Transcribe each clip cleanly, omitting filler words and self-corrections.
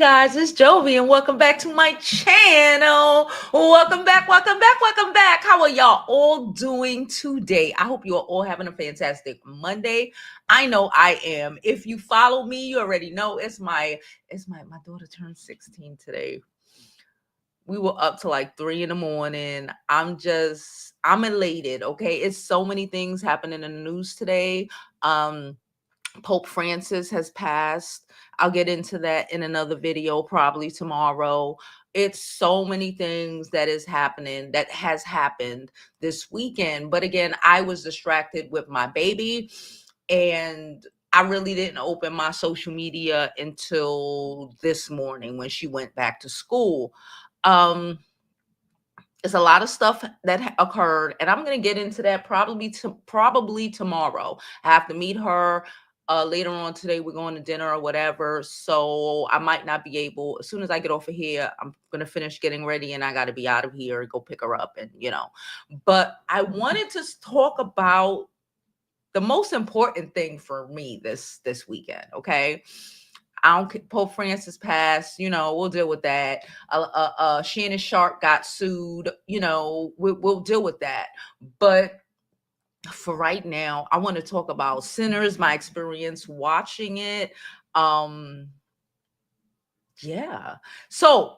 guys, it's Jovi and welcome back to my channel. Welcome back, welcome back, welcome back. How are y'all all doing today? I hope you're all having a fantastic Monday. I know I am. If you follow me, you already know my daughter turned 16 today. We were up to like 3 in the morning. I'm elated, okay? It's so many things happening in the news today. Pope Francis has passed. I'll get into that in another video probably tomorrow. It's so many things that has happened this weekend. But again, I was distracted with my baby and I really didn't open my social media until this morning when she went back to school. Um it's a lot of stuff that occurred, and I'm going to get into that probably tomorrow. I have to meet her later on today. We're going to dinner or whatever, so I might not be able. As soon as I get off of here, I'm going to finish getting ready, and I got to be out of here and go pick her up, and But I wanted to talk about the most important thing for me this weekend. Okay. Pope Francis passed, we'll deal with that. Shannon Sharp got sued, we'll deal with that. But for right now, I want to talk about Sinners, my experience watching it. Yeah. So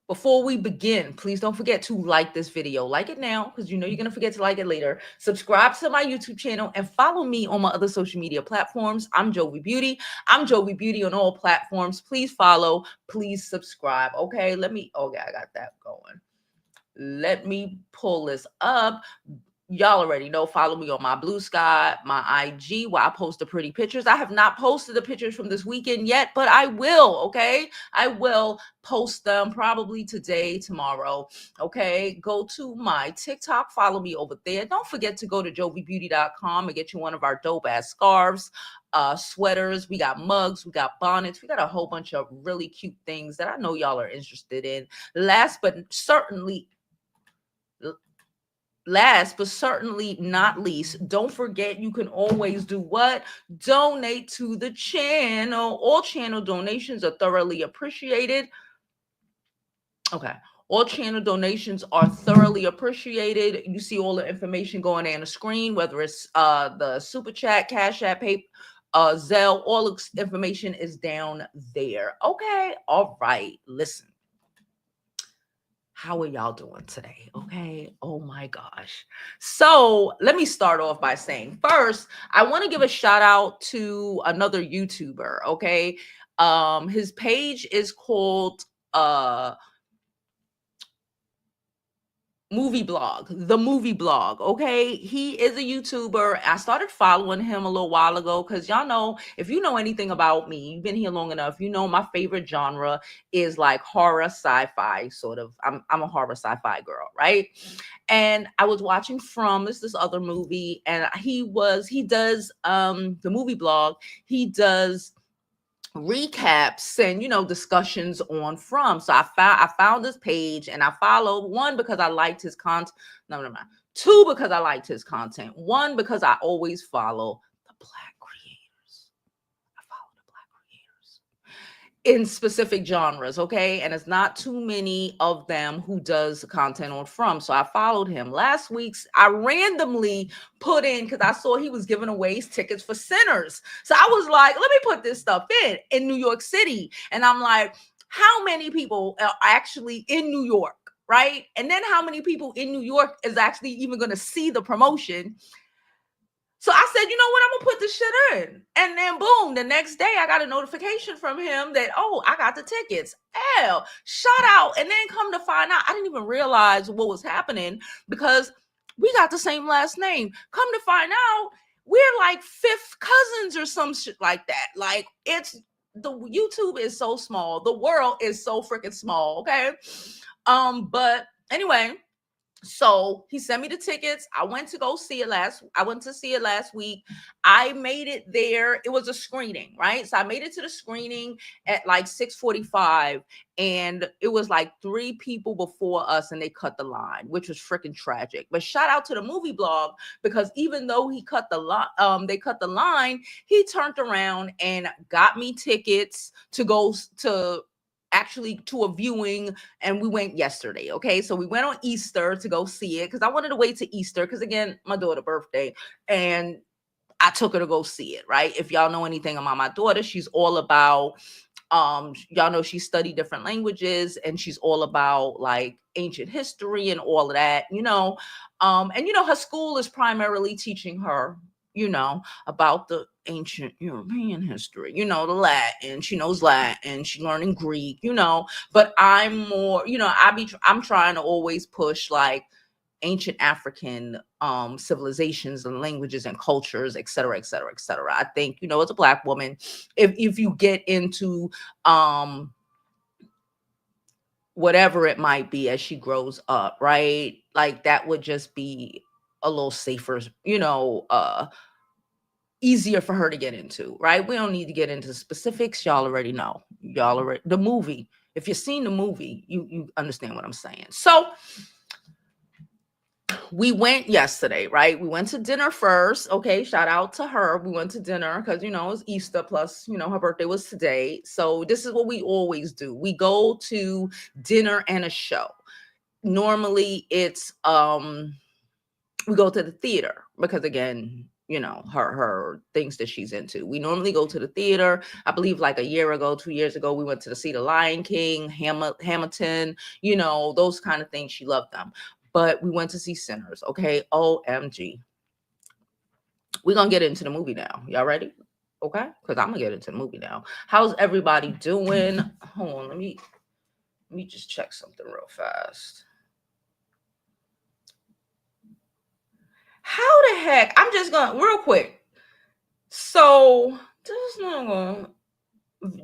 before we begin, please don't forget to like this video. Like it now, because you're going to forget to like it later. Subscribe to my YouTube channel and follow me on my other social media platforms. I'm Jovi Beauty. I'm Jovi Beauty on all platforms. Please follow. Please subscribe. Okay, okay, I got that going. Let me pull this up. Y'all already know, follow me on my Blue Sky, my IG, where I post the pretty pictures. I have not posted the pictures from this weekend yet, but I will, okay? I will post them probably today, tomorrow, okay? Go to my TikTok, follow me over there. Don't forget to go to jovibeauty.com and get you one of our dope-ass scarves, sweaters. We got mugs, we got bonnets. We got a whole bunch of really cute things that I know y'all are interested in. Last but certainly not least, don't forget you can always do what? Donate to the channel. All channel donations are thoroughly appreciated. Okay. All channel donations are thoroughly appreciated. You see all the information going on the screen, whether it's the Super Chat, Cash App, Zelle, all the information is down there. Okay. All right. Listen. How are y'all doing today? Okay. Oh my gosh. So let me start off by saying first, I want to give a shout out to another YouTuber. Okay. His page is called the movie blog. Okay, he is a YouTuber. I started following him a little while ago because y'all know, if you know anything about me, you've been here long enough, you know my favorite genre is like horror sci-fi, sort of. I'm a horror sci-fi girl, right? And I was watching From this other movie, and he does the movie blog. He does recaps and discussions on From. So I found this page and I followed, one because I liked his content. No, two, because I liked his content. One, because I always follow the Black creators. I follow the Black creators in specific genres, okay? And it's not too many of them who does content on From. So I followed him. Last week's, I randomly put in, because I saw he was giving away tickets for Sinners. So I was like, let me put this stuff in New York City. And I'm like, how many people are actually in New York, right? And then how many people in New York is actually even going to see the promotion? So I said, you know what? I'm going to put this shit in. And then boom, the next day I got a notification from him that, oh, I got the tickets. Hell, shout out. And then come to find out, I didn't even realize what was happening because we got the same last name. Come to find out, we're like fifth cousins or some shit like that. Like, the YouTube is so small. The world is so freaking small. Okay. But anyway, so he sent me the tickets. I went to see it last week. I made it there. It was a screening, right? So I made it to the screening at like 6:45, and it was like 3 people before us, and they cut the line, which was freaking tragic. But shout out to the movie blog, because even though they cut the line, he turned around and got me tickets to go to actually to a viewing, and we went yesterday. Okay, so we went on Easter to go see it because I wanted to wait to Easter because, again, my daughter's birthday, and I took her to go see it, right? If y'all know anything about my daughter, she's all about y'all know she studied different languages, and she's all about like ancient history and all of that, and her school is primarily teaching her, about the ancient European history, the Latin. She knows Latin, she's learning Greek, but I'm more, I'm trying to always push like ancient African civilizations and languages and cultures, et cetera, et cetera, et cetera. I think, as a Black woman, if you get into whatever it might be as she grows up, right? Like that would just be a little safer, easier for her to get into, right? We don't need to get into specifics. Y'all already know. The movie. If you've seen the movie, you understand what I'm saying. So we went yesterday, right? We went to dinner first. Okay, shout out to her. We went to dinner because, it was Easter, plus, her birthday was today. So this is what we always do. We go to dinner and a show. Normally it's we go to the theater because, again, her things that she's into. We normally go to the theater. I believe like a year ago, 2 years ago, we went to see The Lion King, Hamilton, those kind of things. She loved them. But we went to see Sinners, okay? OMG. We're going to get into the movie now. Y'all ready? Okay? Because I'm going to get into the movie now. How's everybody doing? Hold on, let me just check something real fast. How the heck? I'm just going to, real quick. So, this not going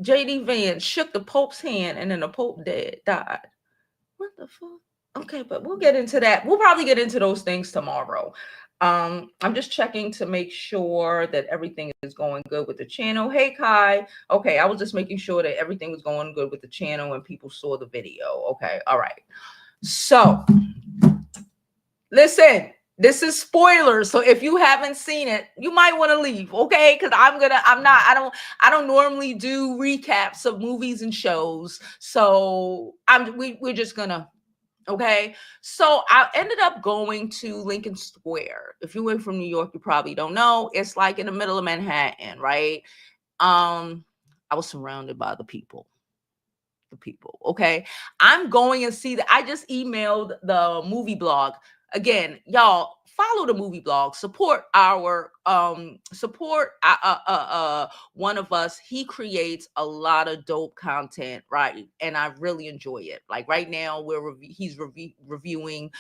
JD Vance shook the Pope's hand and then the Pope died. What the fuck? Okay, but we'll get into that. We'll probably get into those things tomorrow. I'm just checking to make sure that everything is going good with the channel. Hey, Kai. Okay, I was just making sure that everything was going good with the channel and people saw the video. Okay, all right. So, listen, this is spoilers. So if you haven't seen it, you might want to leave, okay? Because I don't normally do recaps of movies and shows. So we're just gonna. Okay, so I ended up going to Lincoln Square. If you went from New York, you probably don't know. It's like in the middle of Manhattan, right? I was surrounded by the people. Okay, I'm going and see that. I just emailed the movie blog. Again, y'all follow the movie blog, support our one of us. He creates a lot of dope content, right? And I really enjoy it. Like right now he's reviewing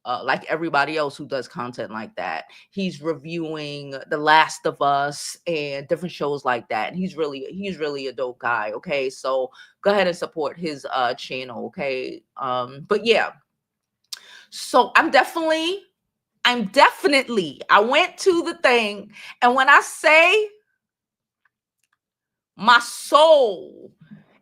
like everybody else who does content like that. He's reviewing The Last of Us and different shows like that. And he's really a dope guy. Okay, so go ahead and support his channel. Okay, but yeah. So I'm definitely. I went to the thing, and when I say my soul.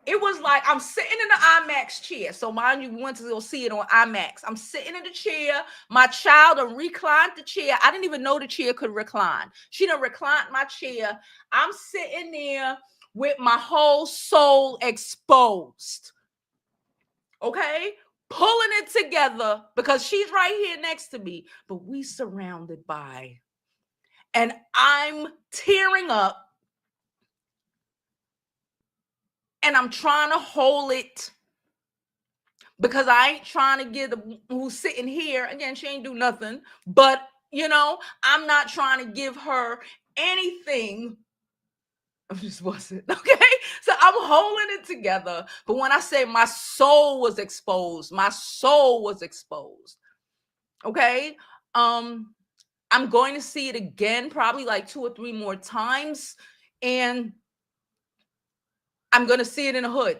It was like I'm sitting in the IMAX chair. So mind you, we went to go see it on IMAX. I'm sitting in the chair. My child reclined the chair. I didn't even know the chair could recline. She done reclined my chair. I'm sitting there with my whole soul exposed. Okay? Pulling it together because she's right here next to me. But we surrounded by. And I'm tearing up. And I'm trying to hold it because I ain't trying to get who's sitting here. Again, she ain't do nothing. But, I'm not trying to give her anything. I just wasn't. Okay? So I'm holding it together. But when I say my soul was exposed, Okay? I'm going to see it again, probably like 2 or 3 more times. And I'm going to see it in the hood.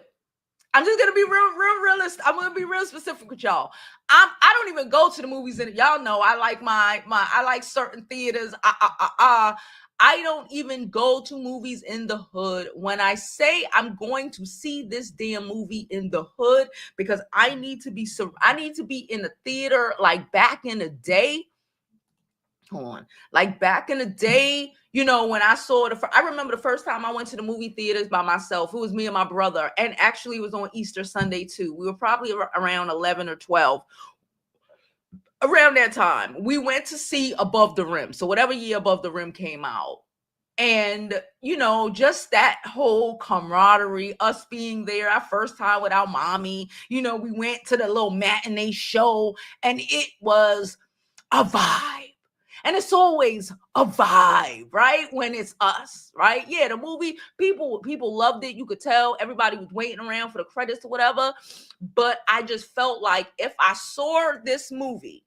I'm just going to be real realist. I'm going to be real specific with y'all. I don't even go to the movies in it. Y'all know I like I like certain theaters. I don't even go to movies in the hood. When I say I'm going to see this damn movie in the hood, because I need to be in the theater like back in the day. hold on. Like back in the day, you know, when I saw I remember the first time I went to the movie theaters by myself. It was me and my brother, and actually it was on Easter Sunday too. We were probably around 11 or 12. Around that time, we went to see Above the Rim. So whatever year Above the Rim came out. And, you know, just that whole camaraderie, us being there, our first time with our mommy, you know, we went to the little matinee show and it was a vibe. And it's always a vibe, right? When it's us, right? Yeah, the movie, people loved it. You could tell everybody was waiting around for the credits or whatever. But I just felt like if I saw this movie,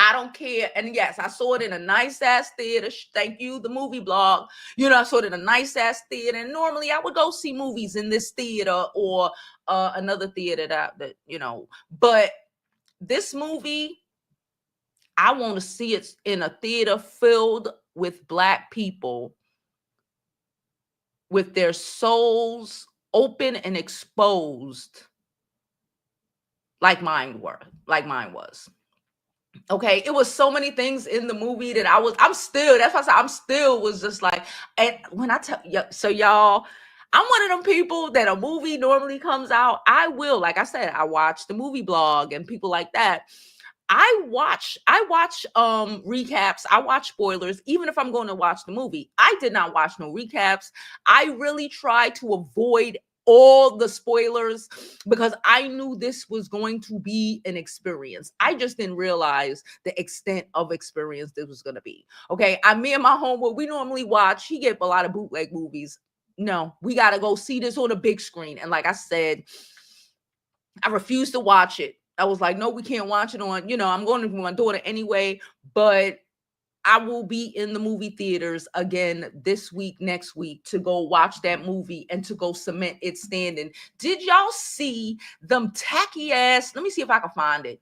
I don't care. And yes, I saw it in a nice ass theater. Thank you, the movie blog. You know, I saw it in a nice ass theater. And normally I would go see movies in this theater or another theater that, you know, but this movie, I want to see it in a theater filled with Black people with their souls open and exposed like mine was. Okay, it was so many things in the movie that that's why I said I'm still was just like, and when I tell you, so y'all, I'm one of them people that a movie normally comes out, I will, like I said, I watch the movie blog and people like that. I watch recaps, I watch spoilers, even if I'm going to watch the movie. I did not watch no recaps. I really try to avoid all the spoilers because I knew this was going to be an experience. I just didn't realize the extent of experience this was going to be. Okay, me and my homeboy, we normally watch, he get a lot of bootleg movies. No, we got to go see this on a big screen. And like I said, I refused to watch it. I was like, no, we can't watch it on, you know, I'm going to my daughter anyway, but I will be in the movie theaters again this week, next week, to go watch that movie and to go cement its standing. Did y'all see them tacky ass? Let me see if I can find it.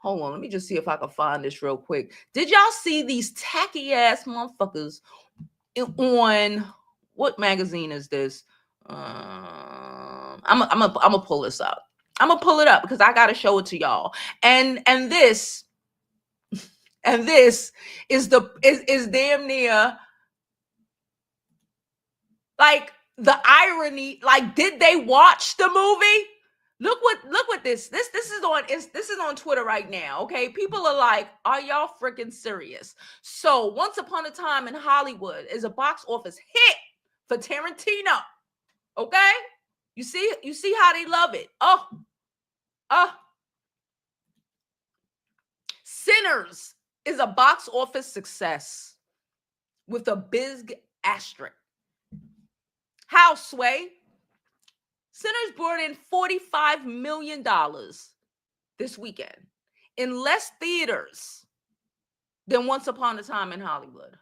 Hold on, let me just see if I can find this real quick. Did y'all see these tacky ass motherfuckers on what magazine is this? I'm gonna pull this up. I'm gonna pull it up because I gotta show it to y'all. And this is damn near like the irony. Like, did they watch the movie? Look what this is on Twitter right now. Okay, people are like, are y'all freaking serious? So Once Upon a Time in Hollywood is a box office hit for Tarantino. Okay, you see how they love it. Sinners is a box office success with a big asterisk. How, Sway? Sinners brought in $45 million this weekend in less theaters than Once Upon a Time in Hollywood.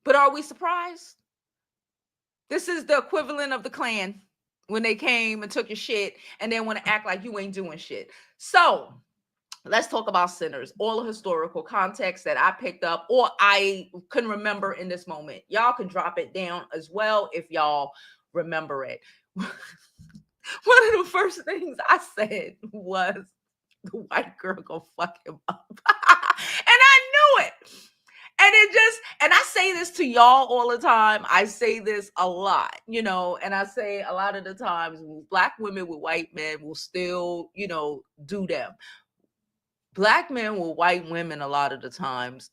But are we surprised? This is the equivalent of the Klan when they came and took your shit and then want to act like you ain't doing shit. So let's talk about Sinners, all the historical context that I picked up or I can remember in this moment. Y'all can drop it down as well if y'all remember it. One of the first things I said was, the white girl go fuck him up. And I knew it. And I say this to y'all all the time. I say this a lot, you know, and I say a lot of the times Black women with white men will still, you know, do them. Black men with white women a lot of the times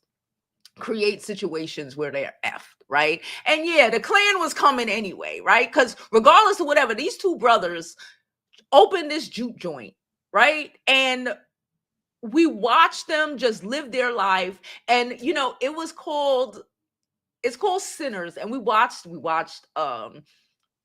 create situations where they're effed, right? And yeah, the Klan was coming anyway, right? Because regardless of whatever, these two brothers opened this juke joint, right? And we watched them just live their life. And you know, it's called Sinners. And we watched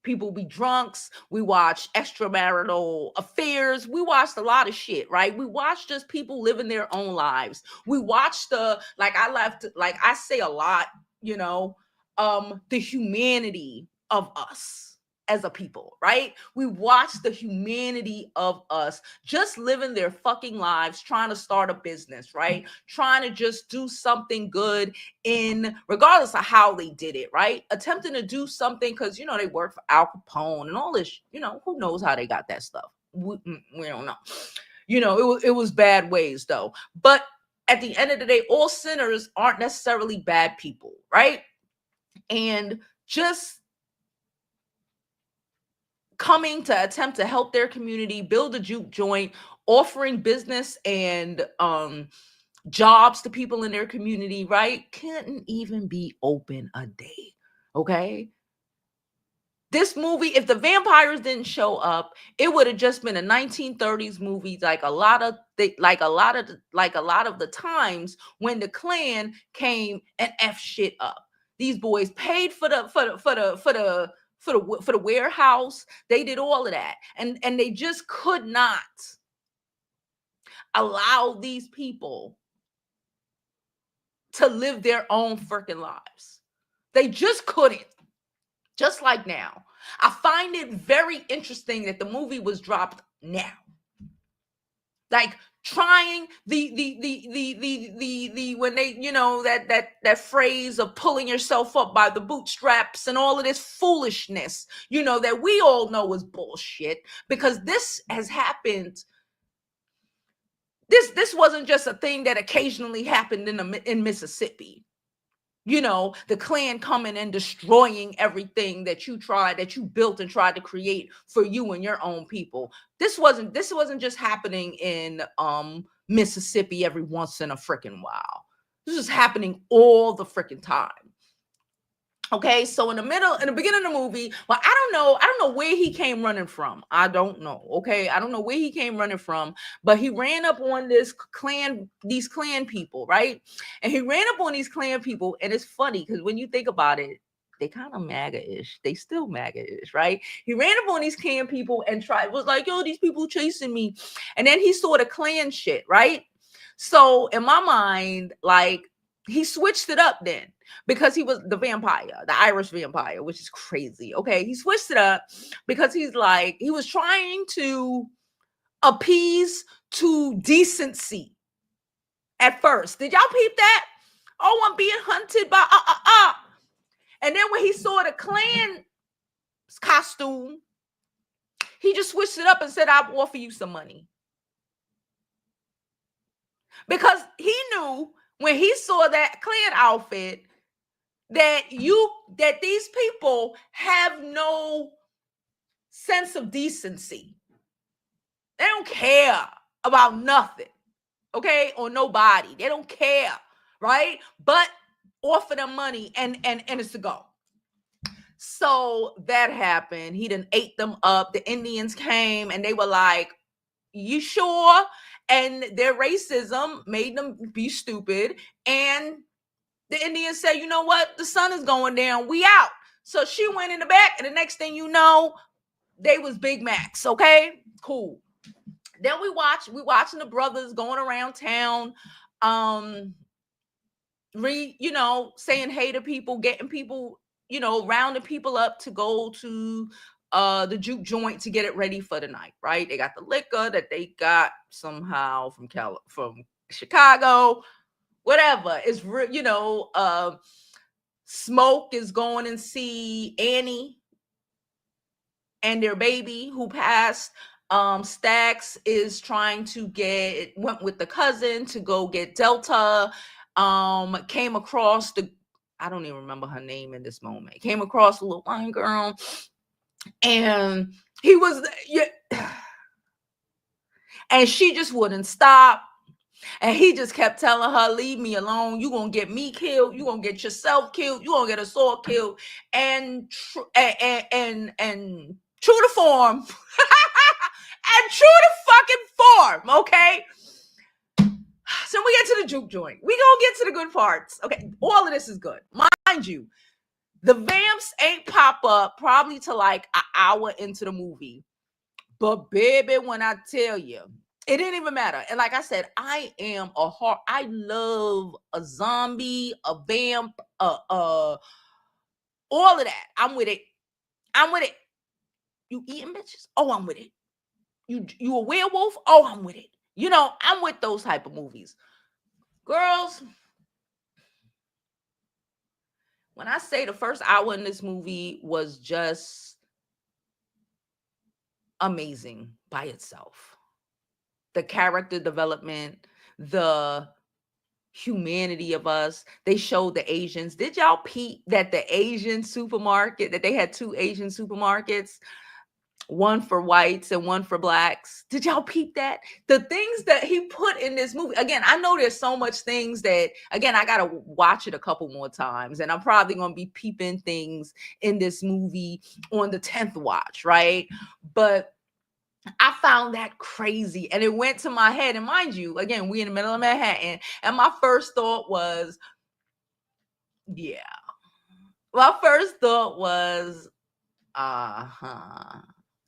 people be drunks. We watched extramarital affairs. We watched a lot of shit, right? We watched just people living their own lives. We watched like I say a lot, you know, the humanity of us as a people, right? We watch the humanity of us just living their fucking lives, trying to start a business, right? Trying to just do something good regardless of how they did it, right? Attempting to do something because, you know, they work for Al Capone and all this, you know, who knows how they got that stuff. We don't know. It was bad ways though. But at the end of the day, all sinners aren't necessarily bad people, right? And just coming to attempt to help their community, build a juke joint, offering business and jobs to people in their community, right? Couldn't even be open a day. Okay. This movie, if the vampires didn't show up, it would have just been a 1930s movie, like a lot of the times when the Klan came and f shit up. These boys paid for the warehouse. They did all of that, and they just could not allow these people to live their own freaking lives. They just couldn't. Just like now. I find it very interesting that the movie was dropped now. Like trying the when they, that phrase of pulling yourself up by the bootstraps and all of this foolishness, that we all know is bullshit, because this has happened. This wasn't just a thing that occasionally happened in Mississippi. The Klan coming and destroying everything that you built and tried to create for you and your own people. This wasn't just happening in Mississippi every once in a freaking while. This is happening all the freaking time. Okay, so in the beginning of the movie, well, I don't know where he came running from. I don't know. Okay, I don't know where he came running from, but he ran up on these Klan people, right? And he ran up on these Klan people, and it's funny because when you think about it, they kind of MAGA-ish. They still MAGA-ish, right? He ran up on these Klan people and was like, yo, these people chasing me. And then he saw the Klan shit, right? So in my mind, like, he switched it up then, because he was the vampire, the Irish vampire, which is crazy. Okay, he switched it up because he was trying to appease to decency at first. Did y'all peep that? Oh, I'm being hunted by And then when he saw the Klan costume, he just switched it up and said, I'll offer you some money. Because he knew when he saw that Klan outfit that these people have no sense of decency. They don't care about nothing, okay, or nobody. They don't care, right? But offer them money and it's to go. So that happened. He done ate them up. The Indians came and they were like, you sure? And their racism made them be stupid. And the Indians said, you know what? The sun is going down. We out. So she went in the back, and the next thing you know, they was Big Macs. Okay, cool. Then we watching the brothers going around town, saying hey to people, getting people, rounding people up to go to the juke joint to get it ready for the night, right? They got the liquor that they got somehow from Chicago, whatever. It's Smoke is going and see Annie and their baby who passed. Stax is trying to went with the cousin to go get Delta. Came across I don't even remember her name in this moment. Came across a little white girl, and he was, and she just wouldn't stop. And he just kept telling her, leave me alone. You're going to get me killed. You're going to get yourself killed. You're going to get us all killed. And true to form. And true to fucking form, okay? So we get to the juke joint. We going to get to the good parts. Okay, all of this is good. Mind you, the vamps ain't pop up probably to like an hour into the movie. But baby, when I tell you, it didn't even matter. And like I said, I love a zombie, a vamp, all of that. I'm with it. You eating bitches? Oh, I'm with it. You a werewolf? Oh, I'm with it. I'm with those type of movies. Girls, when I say the first hour in this movie was just amazing by itself. the character development, the humanity of us. They showed the Asians. Did y'all peep that the Asian supermarket, that they had two Asian supermarkets, one for whites and one for blacks? Did y'all peep that? The things that he put in this movie. Again, I know there's so much things that, again, I got to watch it a couple more times, and I'm probably going to be peeping things in this movie on the 10th watch, right? But I found that crazy, and it went to my head. And mind you, again, we in the middle of Manhattan, and my first thought was, yeah. My first thought was,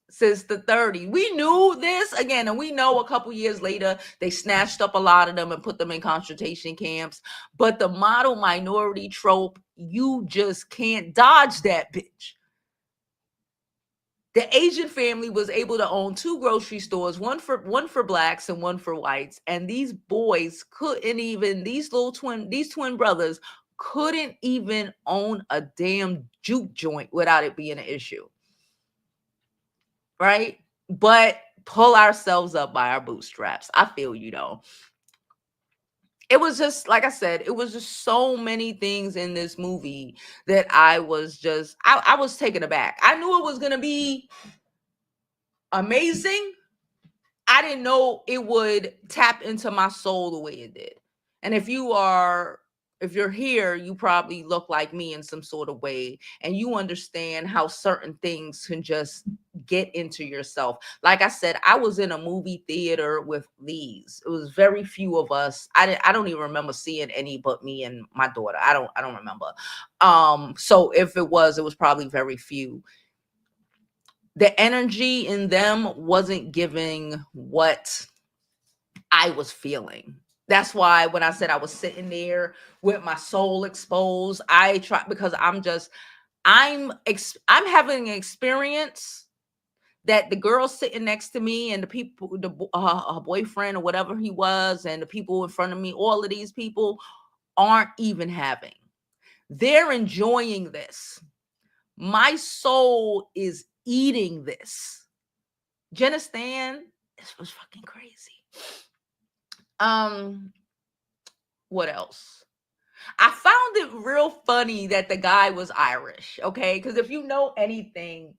since the 30s. We knew this again, and we know a couple years later they snatched up a lot of them and put them in concentration camps. But the model minority trope, you just can't dodge that bitch. The Asian family was able to own two grocery stores, one for blacks and one for whites. And these boys couldn't even, these twin brothers couldn't even own a damn juke joint without it being an issue. Right? But pull ourselves up by our bootstraps. I feel you though. It was just, like I said, it was just so many things in this movie that I was taken aback. I knew it was going to be amazing. I didn't know it would tap into my soul the way it did. And if you're here, you probably look like me in some sort of way, and you understand how certain things can just get into yourself. Like I said, I was in a movie theater with these. It was very few of us. I don't even remember seeing any but me and my daughter. I don't remember. So if it was probably very few. The energy in them wasn't giving what I was feeling. That's why when I said I was sitting there with my soul exposed, I try, because I'm having an experience that the girl sitting next to me and the people, her boyfriend or whatever he was, and the people in front of me, all of these people aren't even having. They're enjoying this. My soul is eating this. Do you understand? This was fucking crazy. What else? I found it real funny that the guy was Irish, okay? Because if you know anything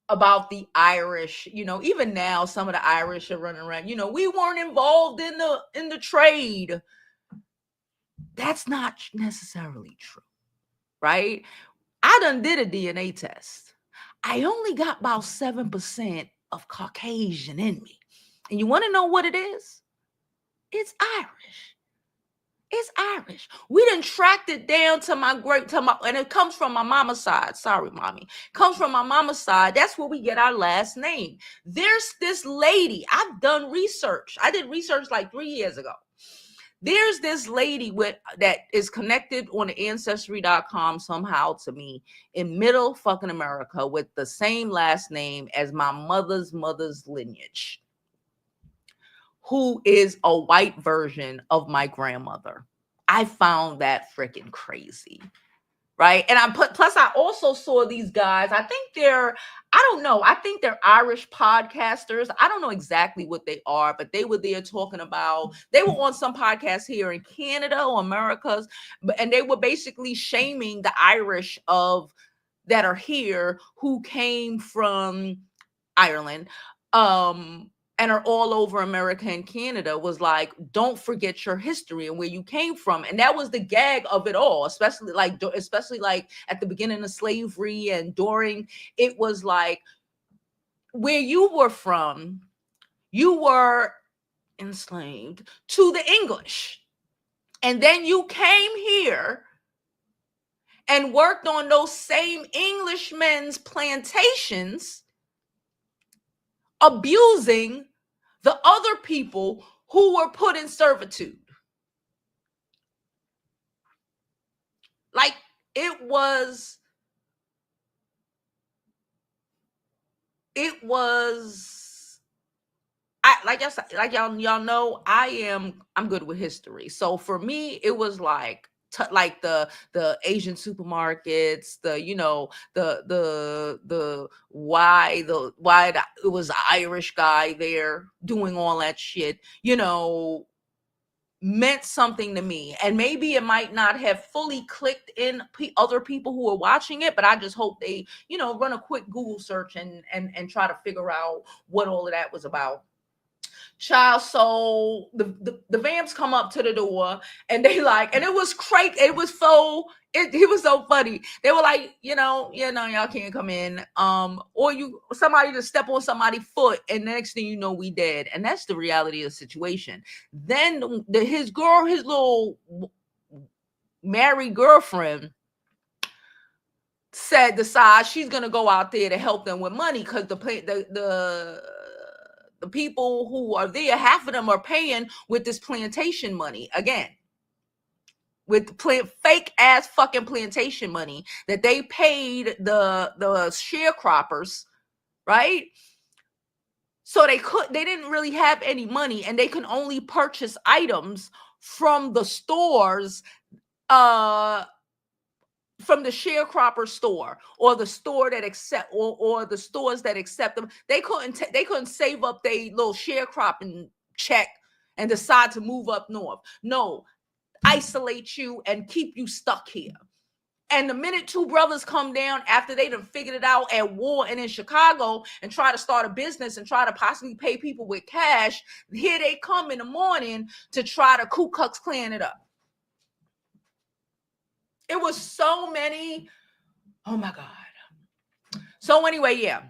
about the Irish, even now some of the Irish are running around, we weren't involved in the trade. That's not necessarily true, right? I done did a DNA test. I only got about 7% of Caucasian in me. And you want to know what it is? It's Irish. It's Irish. We done tracked it down and it comes from my mama's side. Sorry, mommy. Comes from my mama's side. That's where we get our last name. There's this lady. I've done research. I did research like 3 years ago. There's this lady that is connected on Ancestry.com somehow to me in middle fucking America with the same last name as my mother's lineage, who is a white version of my grandmother. I found that freaking crazy. Right. And plus I also saw these guys. I think they're Irish podcasters. I don't know exactly what they are, but they were there talking about, they were on some podcast here in Canada or Americas, and they were basically shaming the Irish that are here who came from Ireland, and are all over America and Canada, was like, don't forget your history and where you came from. And that was the gag of it all, especially like at the beginning of slavery and during, it was like, where you were from, you were enslaved to the English. And then you came here and worked on those same Englishmen's plantations, abusing the other people who were put in servitude. Like it was like y'all know, I'm good with history. So for me, it was like, like the Asian supermarkets, why it was an Irish guy there doing all that shit, meant something to me. And maybe it might not have fully clicked in other people who are watching it, but I just hope they, run a quick Google search and try to figure out what all of that was about. Child, so the vamps come up to the door and they like, and it was crazy. It was so funny. They were like, y'all can't come in. Or somebody just step on somebody's foot, and the next thing you know, we dead. And that's the reality of the situation. Then his little married girlfriend decides she's gonna go out there to help them with money, because the people who are there, half of them are paying with this plantation money again, with fake ass fucking plantation money that they paid the sharecroppers, right? So they didn't really have any money, and they can only purchase items from the stores, from the sharecropper store, or the store that accept, or the stores that accept them. They couldn't save up their little sharecropping check and decide to move up north. No, isolate you and keep you stuck here. And the minute two brothers come down after they done figured it out at war and in Chicago and try to start a business and try to possibly pay people with cash, here they come in the morning to try to Ku Klux Klan it up. It was so many. Oh my God. So anyway, yeah.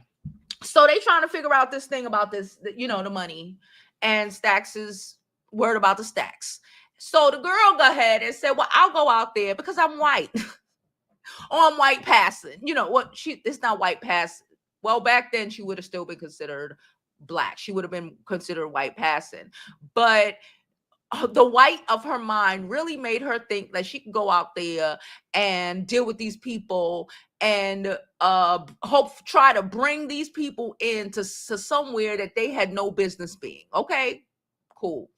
So they trying to figure out this thing about this, the money, and Stax's word about the stacks. So the girl go ahead and said, well, I'll go out there because I'm white. Or I'm white passing. It's not white passing. Well, back then she would have still been considered black. She would have been considered white passing. But the white of her mind really made her think that she could go out there and deal with these people and try to bring these people into somewhere that they had no business being. Okay, cool.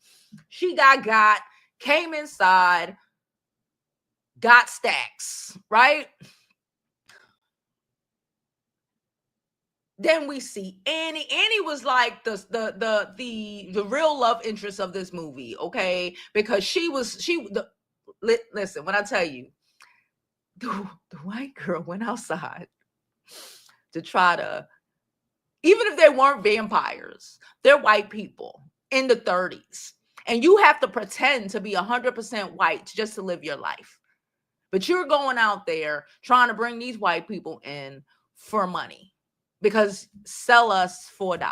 She got came inside, got stacks, right? Then we see Annie. Annie was like the real love interest of this movie, okay? Because listen, when I tell you, the white girl went outside to try to, even if they weren't vampires, they're white people in the 30s. And you have to pretend to be 100% white just to live your life. But you're going out there trying to bring these white people in for money. Because sell us for $1.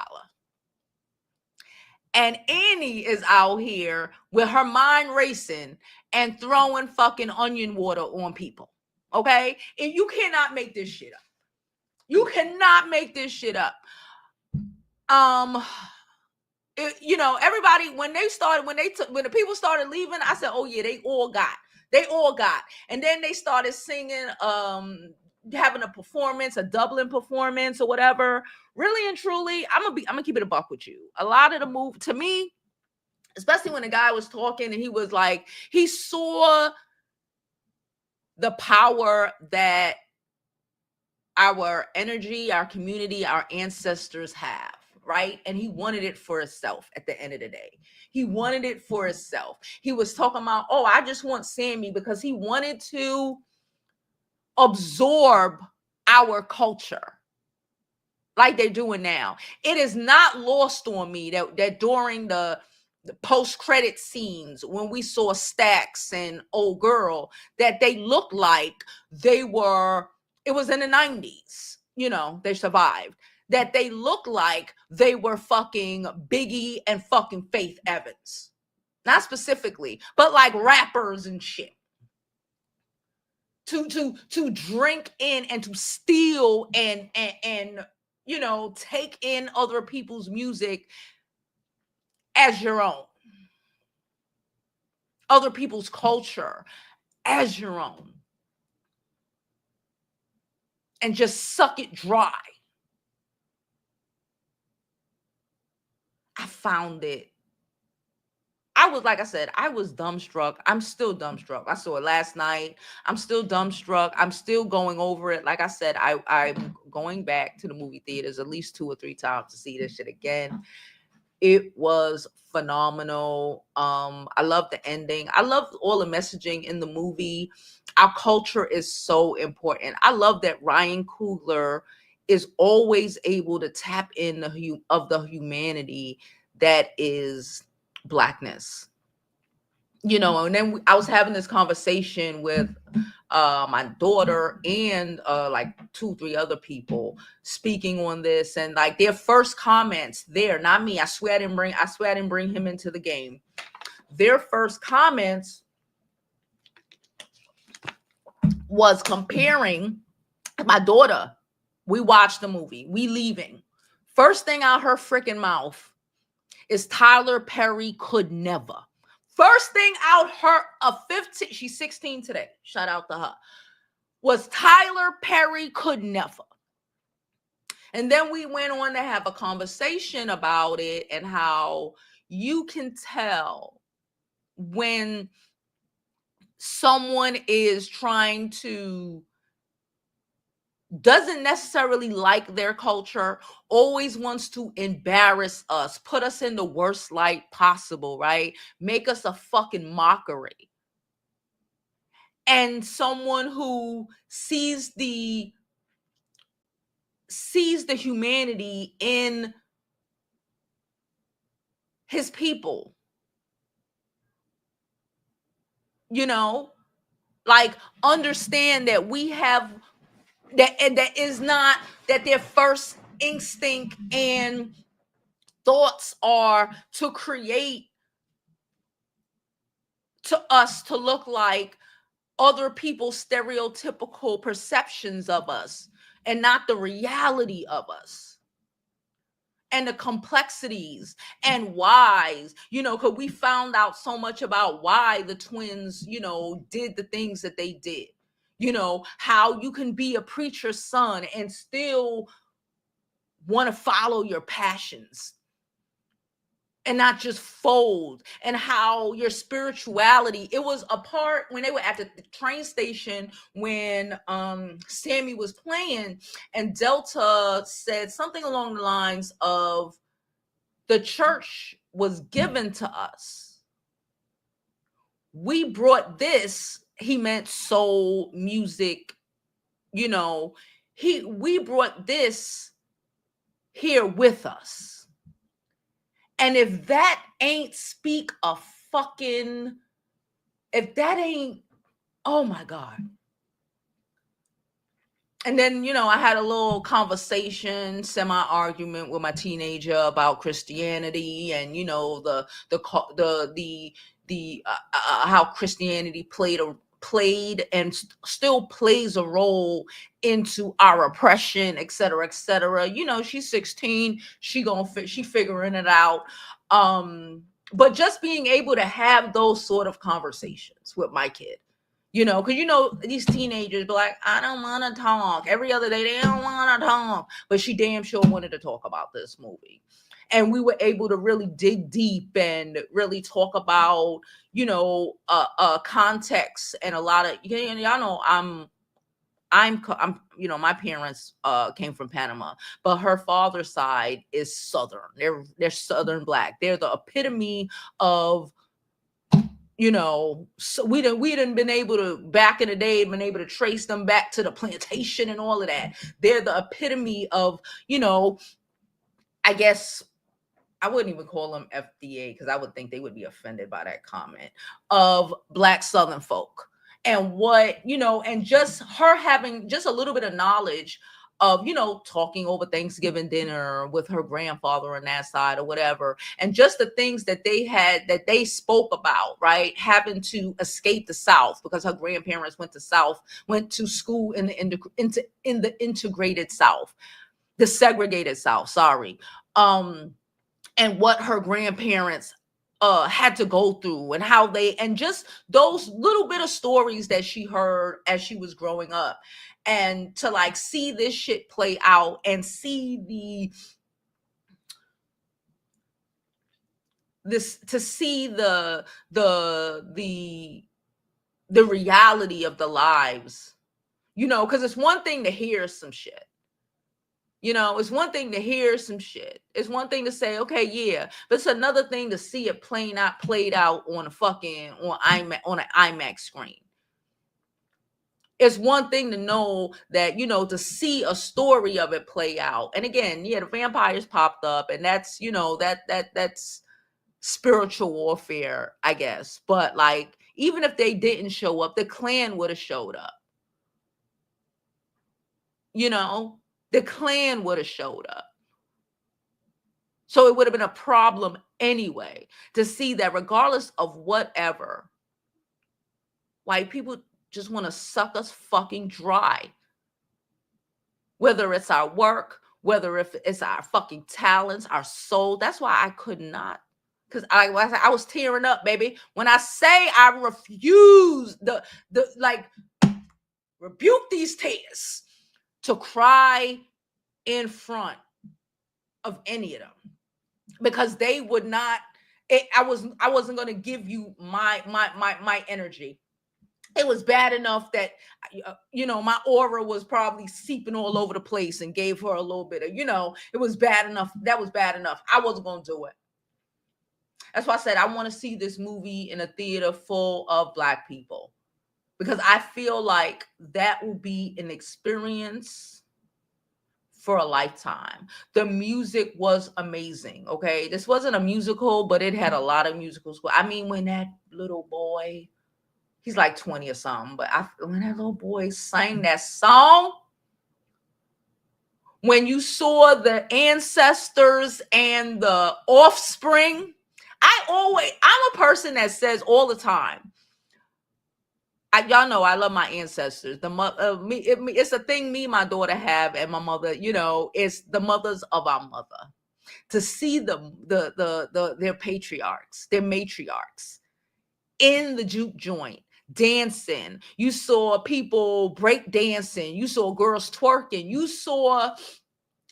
And Annie is out here with her mind racing and throwing fucking onion water on people. Okay? And you cannot make this shit up. You cannot make this shit up. Everybody, when the people started leaving, I said, oh yeah, they all got. And then they started singing, having a performance, a Dublin performance or whatever. Really and truly, I'm gonna keep it a buck with you. A lot of the movie, to me, especially when the guy was talking and he was like, he saw the power that our energy, our community, our ancestors have, right? And he wanted it for himself at the end of the day. He wanted it for himself. He was talking about, oh, I just want Sammy, because he wanted to absorb our culture like they're doing now. It is not lost on me that during the post-credit scenes, when we saw Stax and old girl, that they looked like it was in the 90s, they survived, that they looked like they were fucking Biggie and fucking Faith Evans. Not specifically, but like rappers and shit. To drink in and to steal and take in other people's music as your own, other people's culture as your own, and just suck it dry. I found it I was, like I said, I was dumbstruck. I'm still dumbstruck. I saw it last night. I'm still dumbstruck. I'm still going over it. Like I said, I'm going back to the movie theaters at least 2 or 3 times to see this shit again. It was phenomenal. I love the ending. I love all the messaging in the movie. Our culture is so important. I love that Ryan Coogler is always able to tap in the humanity that is Blackness. And then I was having this conversation with my daughter and like 2 3 other people speaking on this, and like their first comments there, not me, I swear I didn't bring him into the game. Their first comments was comparing my daughter. We watched the movie, we leaving, first thing out her freaking mouth is Tyler Perry could never. First thing out her, 15, she's 16 today, shout out to her, was Tyler Perry could never. And then we went on to have a conversation about it and how you can tell when someone is trying to, doesn't necessarily like their culture, always wants to embarrass us, put us in the worst light possible, right? Make us a fucking mockery. And someone who sees the humanity in his people, like understand that we have that, and that is not that their first instinct and thoughts are to create to us to look like other people's stereotypical perceptions of us and not the reality of us and the complexities and whys, because we found out so much about why the twins, did the things that they did. How you can be a preacher's son and still want to follow your passions and not just fold, and how your spirituality, it was a part when they were at the train station when Sammy was playing, and Delta said something along the lines of, the church was given to us. We brought this, he meant soul music, we brought this here with us. And if that ain't speak a fucking, if that ain't, oh my God. And then, I had a little conversation, semi-argument with my teenager about Christianity and, how Christianity played and still plays a role into our oppression, et cetera, et cetera. She's 16, she figuring it out. But just being able to have those sort of conversations with my kid, because these teenagers be like, I don't want to talk. Every other day they don't want to talk, but she damn sure wanted to talk about this movie. And we were able to really dig deep and really talk about, context and a lot of, y'all know, I'm my parents came from Panama, but her father's side is Southern. They're Southern Black. They're the epitome of, so we didn't been able to, back in the day, been able to trace them back to the plantation and all of that. They're the epitome of, I guess I wouldn't even call them FDA, because I would think they would be offended by that comment, of Black Southern folk. And what, and just her having just a little bit of knowledge of, talking over Thanksgiving dinner with her grandfather on that side or whatever. And just the things that they spoke about, right? Having to escape the South because her grandparents went to school in the integrated South, the segregated South, sorry. And what her grandparents had to go through, and how and just those little bit of stories that she heard as she was growing up, and to like see this shit play out and see this, to see the reality of the lives, because it's one thing to hear some shit. It's one thing to hear some shit. It's one thing to say, okay, yeah, but it's another thing to see it played out on an IMAX screen. It's one thing to know that, to see a story of it play out. And again, yeah, the vampires popped up, and that's, that's spiritual warfare, I guess. But like, even if they didn't show up, the Klan would have showed up. The Klan would have showed up. So it would have been a problem anyway to see that regardless of whatever, white people just want to suck us fucking dry. Whether it's our work, whether if it's our fucking talents, our soul. That's why I could not. Because I was tearing up, baby. When I say I refuse rebuke these tears to cry in front of any of them, because they would not. I wasn't going to give you my energy. It was bad enough that my aura was probably seeping all over the place and gave her a little bit of, it was bad enough. That was bad enough. I wasn't going to do it. That's why I said I want to see this movie in a theater full of Black people, because I feel like that will be an experience for a lifetime. The music was amazing. Okay. This wasn't a musical, but it had a lot of musicals. I mean, when that little boy, he's like 20 or something, but when that little boy sang that song, when you saw the ancestors and the offspring, I'm a person that says all the time, y'all know I love my ancestors. It's a thing me and my daughter have, and my mother, it's the mothers of our mother. To see their patriarchs, their matriarchs in the juke joint dancing. You saw people break dancing. You saw girls twerking. You saw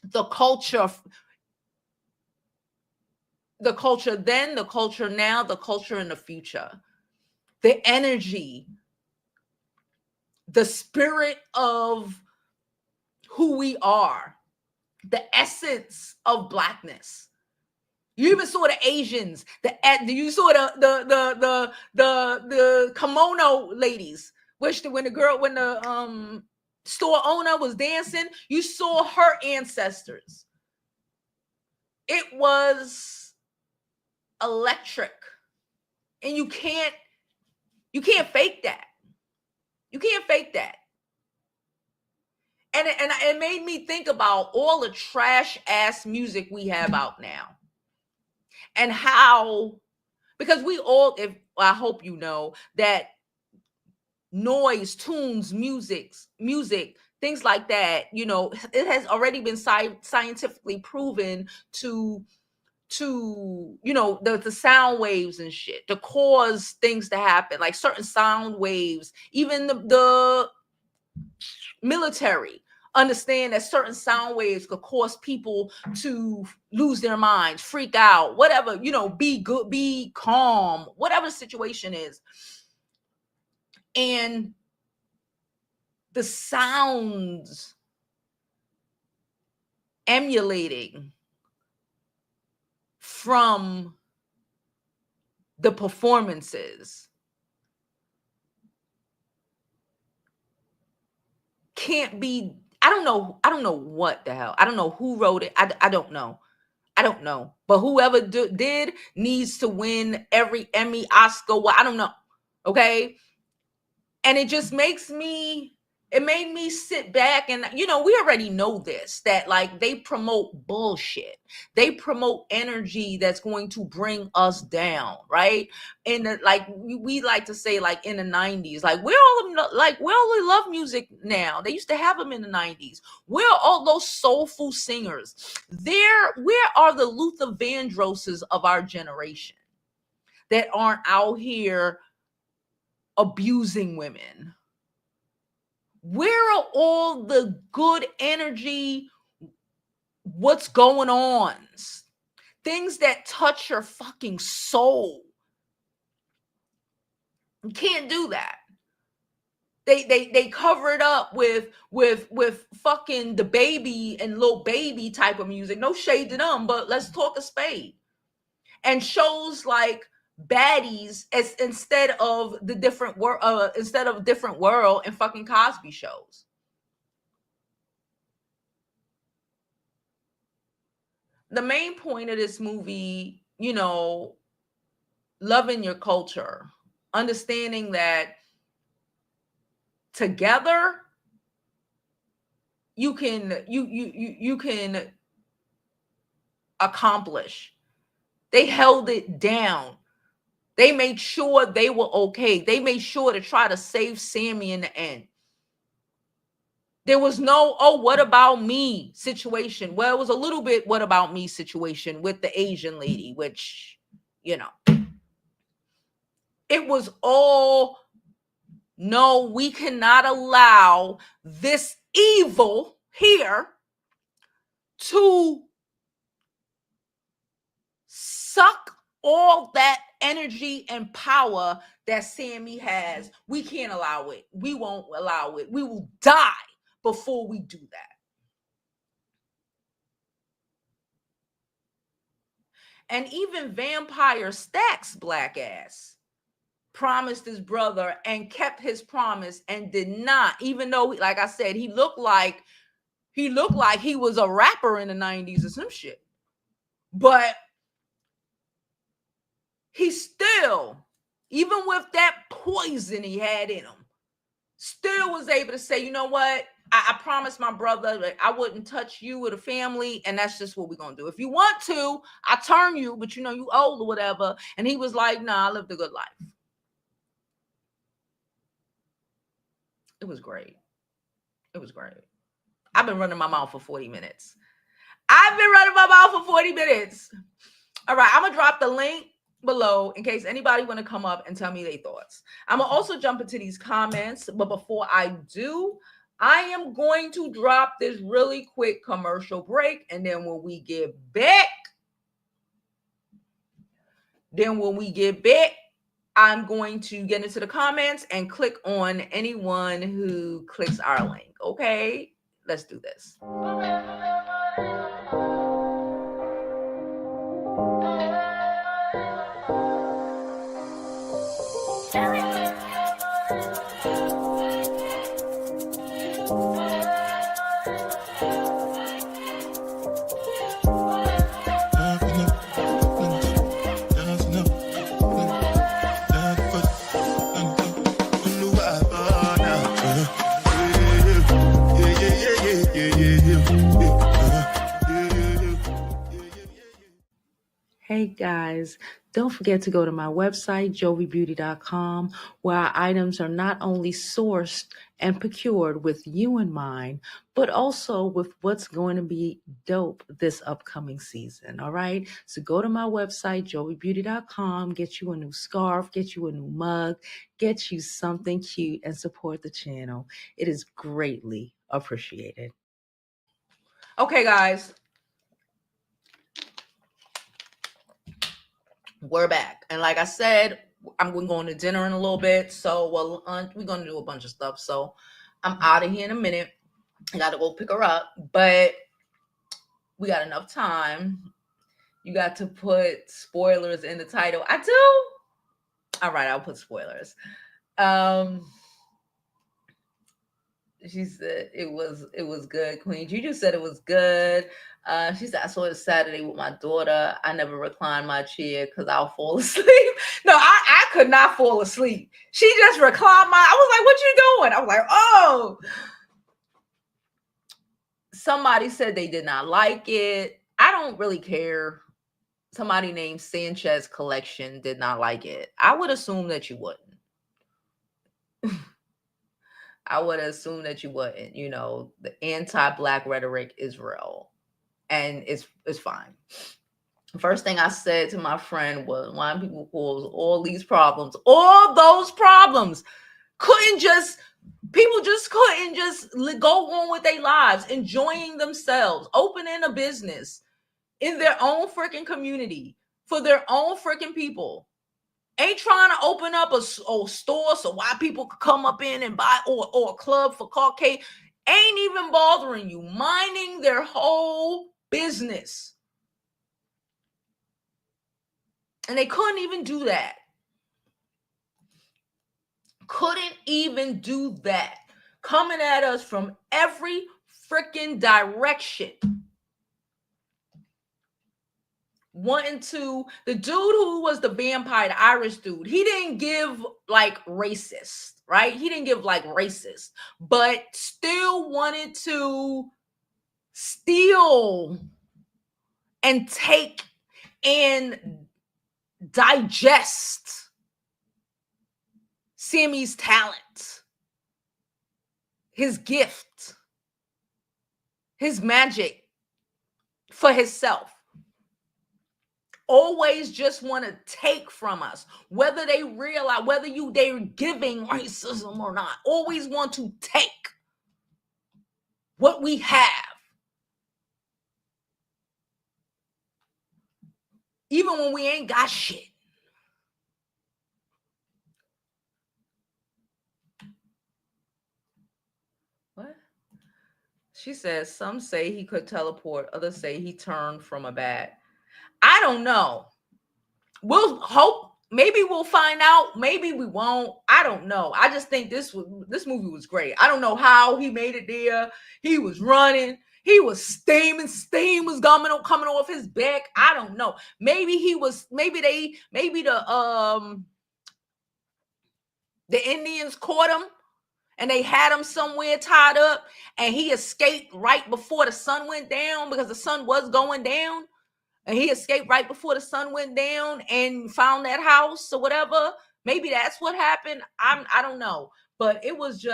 the culture then, the culture now, the culture in the future. The energy, the spirit of who we are, the essence of Blackness. You even saw the Asians. You saw the kimono ladies. When the store owner was dancing, you saw her ancestors. It was electric, and you can't fake that. You can't fake that. And it made me think about all the trash ass music we have out now. And how, because I hope you know that noise, tunes, music, things like that, it has already been scientifically proven to the sound waves and shit, to cause things to happen, like certain sound waves. Even the military understand that certain sound waves could cause people to lose their minds, freak out, whatever, be good, be calm, whatever the situation is. And the sounds emulating from the performances can't be, I don't know what the hell. I don't know who wrote it. I don't know. But whoever did needs to win every Emmy, Oscar. I don't know. Okay. And it just made me sit back, and we already know this, that like they promote bullshit. They promote energy that's going to bring us down, right? And like we like to say, like in the 90s, like we only love music now. They used to have them in the 90s. Where are all those soulful singers? Where are the Luther Vandrosses of our generation that aren't out here abusing women? Where are all the good energy? What's going on? things that touch your fucking soul. You can't do that. They cover it up with fucking the baby and Lil Baby type of music. No shade to them, but let's talk a spade. And shows like baddies as instead of Different World and fucking Cosby shows. The main point of this movie, you know, loving your culture, understanding that together you can accomplish. They held it down. They made sure they were okay. They made sure to try to save Sammy in the end. There was no, oh, what about me situation. Well, it was a little bit what about me situation with the Asian lady, which, you know, it was all, no, we cannot allow this evil here to suck all that energy and power that Sammy has. We can't allow it. We won't allow it. We will die before we do that. And even Vampire Stack's black ass promised his brother and kept his promise and did not, even though, like I said, he looked like he was a rapper in the 90s or some shit. But he still, even with that poison he had in him, still was able to say, you know what? I promised my brother that I wouldn't touch you or the family, and that's just what we're going to do. If you want to, I turn you, but you know, you old or whatever. And he was like, nah, I lived a good life. It was great. It was great. I've been running my mouth for 40 minutes. All right, I'm going to drop the link below in case anybody want to come up and tell me their thoughts. I'm going to also jump into these comments, but before I do, I am going to drop this really quick commercial break, and then when we get back, I'm going to get into the comments and click on anyone who clicks our link. Okay, let's do this. Hey guys, don't forget to go to my website, jovibeauty.com, where our items are not only sourced and procured with you in mind, but also with what's going to be dope this upcoming season. All right. So go to my website, jovibeauty.com, get you a new scarf, get you a new mug, get you something cute, and support the channel. It is greatly appreciated. Okay, guys. We're back. And like I said, I'm going to dinner in a little bit. So, we're going to do a bunch of stuff. So I'm out of here in a minute. I got to go pick her up. But we got enough time. You got to put spoilers in the title. I do? All right, I'll put spoilers. She said it was good. Queen Juju said it was good. She said, I saw it Saturday with my daughter. I never recline my chair because I'll fall asleep. No, I could not fall asleep. She just reclined I was like, what you doing? I was like, oh. Somebody said they did not like it. I don't really care. Somebody named Sanchez Collection did not like it. I would assume that you wouldn't. I would assume that you wouldn't. You know, the anti-Black rhetoric is real. And it's fine. First thing I said to my friend was, why people cause all those problems people just couldn't just go on with their lives, enjoying themselves, opening a business, in their own freaking community for their own freaking people. Ain't trying to open up a store so why people could come up in and buy, or a club for Caucasian. Ain't even bothering you, minding their whole business. And they couldn't even do that. Couldn't even do that. Coming at us from every freaking direction. Wanting to, the dude who was the vampire, the Irish dude, he didn't give like racist, right? He didn't give like racist, but still wanted to steal and take and digest Sammy's talent, his gift, his magic for himself. Always just want to take from us, whether they realize, whether they're giving racism or not. Always want to take what we have, even when we ain't got shit. What? She says some say he could teleport, others say he turned from a bat. I don't know. We'll hope. Maybe we'll find out. Maybe we won't. I don't know. I just think this movie was great. I don't know how he made it there. He was running. He was steaming. Steam was coming off his back. I don't know. Maybe the Indians caught him and they had him somewhere tied up and he escaped right before the sun went down, because the sun was going down. And he escaped right before the sun went down and found that house or whatever. Maybe that's what happened. I don't know. But it was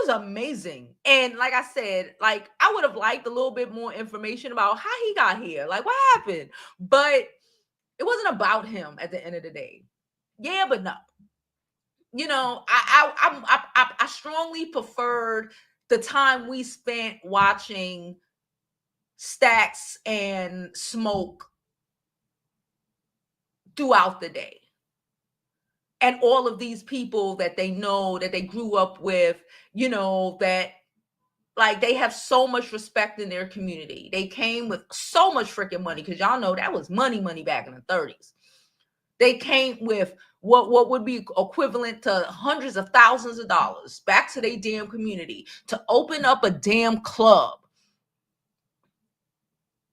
amazing. And like I said, like I would have liked a little bit more information about how he got here. Like what happened? But it wasn't about him at the end of the day. Yeah, but no. You know, I strongly preferred the time we spent watching Stacks and Smoke throughout the day, and all of these people that they know, that they grew up with, you know, that like they have so much respect in their community. They came with so much freaking money, because y'all know that was money back in the 30s. They came with what would be equivalent to hundreds of thousands of dollars back to their damn community to open up a damn club.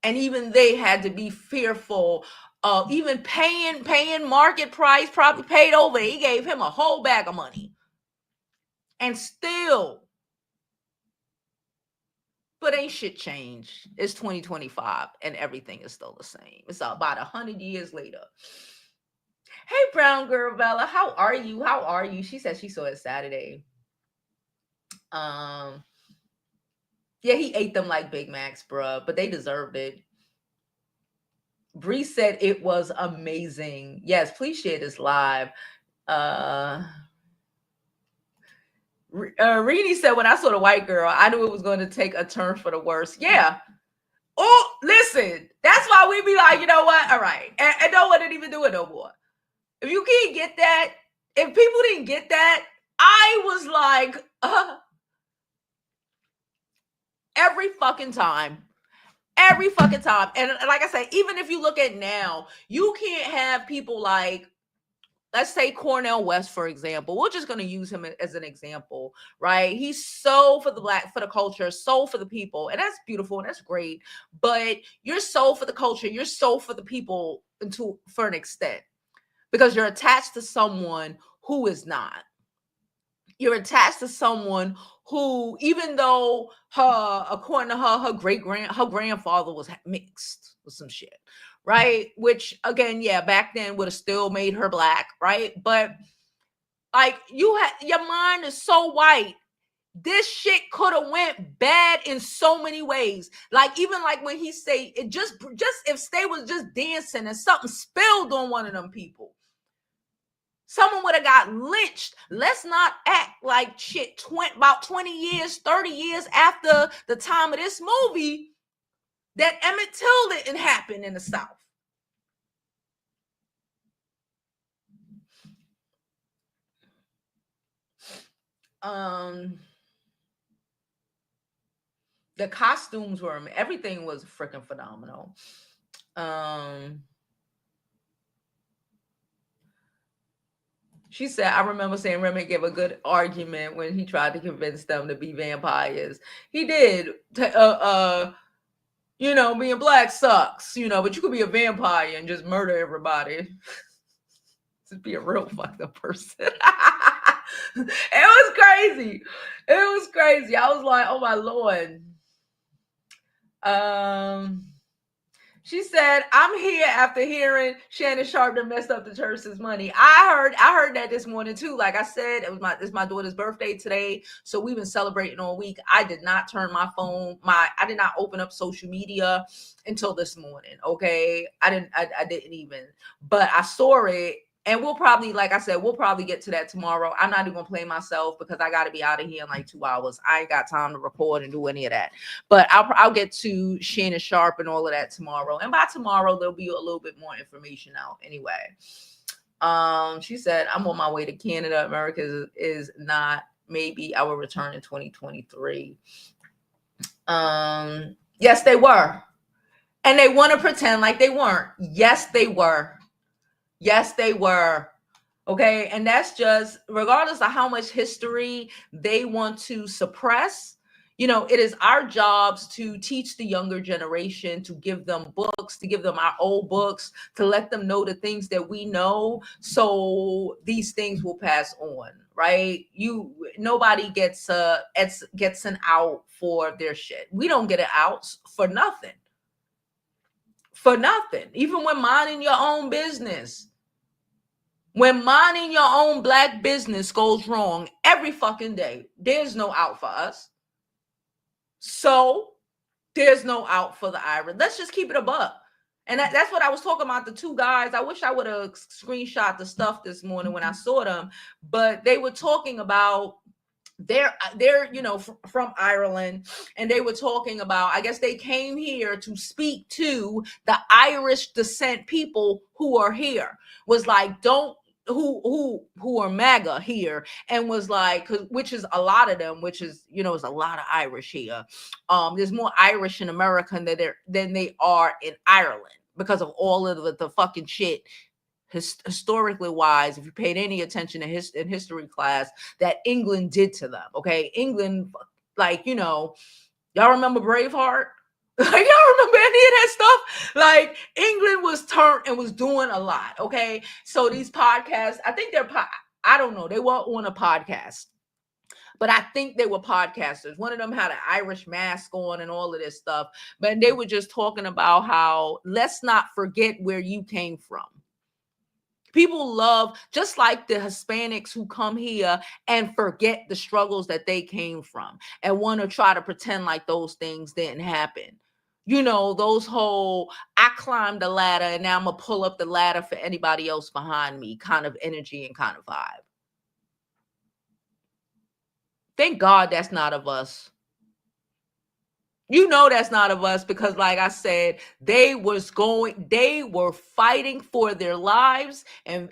And even they had to be fearful of even paying market price, probably paid over. He gave him a whole bag of money. And still, but ain't shit changed. It's 2025 and everything is still the same. It's about 100 years later. Hey, brown girl Bella, how are you? How are you? She said she saw it Saturday. Yeah, he ate them like Big Macs, bruh, but they deserved it. Bree said it was amazing. Yes, please share this live. Reenie said, when I saw the white girl, I knew it was going to take a turn for the worse. Yeah. Oh, listen, that's why we be like, you know what? All right. And no one didn't even do it no more. If you can't get that, if people didn't get that, I was like, every fucking time. Every fucking time. And like I say, even if you look at now, you can't have people like, let's say Cornel West, for example. We're just going to use him as an example, right? He's so for the culture, so for the people. And that's beautiful and that's great. But you're so for the culture, you're so for the people for an extent, because you're attached to someone who is not. You're attached to someone who, even though according to her grandfather was mixed with some shit, right? Which again, yeah, back then would have still made her black, right? But like your mind is so white. This shit could have went bad in so many ways. Like even like when he say it, just if Stay was just dancing and something spilled on one of them people, someone would have got lynched. Let's not act like shit. About 20 years, 30 years after the time of this movie, that Emmett Till didn't happen in the South. The costumes were, everything was freaking phenomenal. She said, I remember saying Remy gave a good argument when he tried to convince them to be vampires. He did. You know, being black sucks, you know, but you could be a vampire and just murder everybody. Just be a real fucked up person. It was crazy. It was crazy. I was like, oh my Lord. She said, I'm here after hearing Shannon Sharp messed up the church's money. I heard that this morning too. Like I said, it's my daughter's birthday today. So we've been celebrating all week. I did not turn my phone, I did not open up social media until this morning. Okay. I didn't even, but I saw it. And we'll probably, like I said, we'll probably get to that tomorrow. I'm not even gonna play myself because I got to be out of here in like 2 hours. I ain't got time to record and do any of that. But I'll get to Shannon Sharp and all of that tomorrow. And by tomorrow, there'll be a little bit more information out anyway. She said, I'm on my way to Canada. America is not. Maybe I will return in 2023. Yes, they were. And they want to pretend like they weren't. Yes, they were. Yes, they were. Okay. And that's just, regardless of how much history they want to suppress, you know, it is our jobs to teach the younger generation, to give them books, to give them our old books, to let them know the things that we know. So these things will pass on, right? Nobody gets an out for their shit. We don't get an out for nothing. For nothing. Even when minding your own business. When minding your own black business goes wrong every fucking day, there's no out for us. So there's no out for the Irish. Let's just keep it a buck. And that's what I was talking about, the two guys. I wish I would have screenshot the stuff this morning when I saw them, but they were talking about they're you know, from Ireland, and they were talking about, I guess they came here to speak to the Irish descent people who are here. Was like, don't who are MAGA here, and was like, which is a lot of them, which is, you know, it's a lot of Irish here. There's more Irish in America than they are in Ireland because of all of the fucking shit. Historically wise, if you paid any attention in history class, that England did to them. Okay, England, like, you know, y'all remember Braveheart? Like, y'all remember any of that stuff? Like, England was turned and was doing a lot. Okay, so these podcasts, I think I don't know, they were on a podcast, but I think they were podcasters. One of them had an Irish mask on and all of this stuff, but they were just talking about how, let's not forget where you came from. People love, just like the Hispanics who come here and forget the struggles that they came from and want to try to pretend like those things didn't happen. You know, those whole, I climbed the ladder and now I'm going to pull up the ladder for anybody else behind me kind of energy and kind of vibe. Thank God that's not of us. You know that's not of us, because like I said, they were fighting for their lives and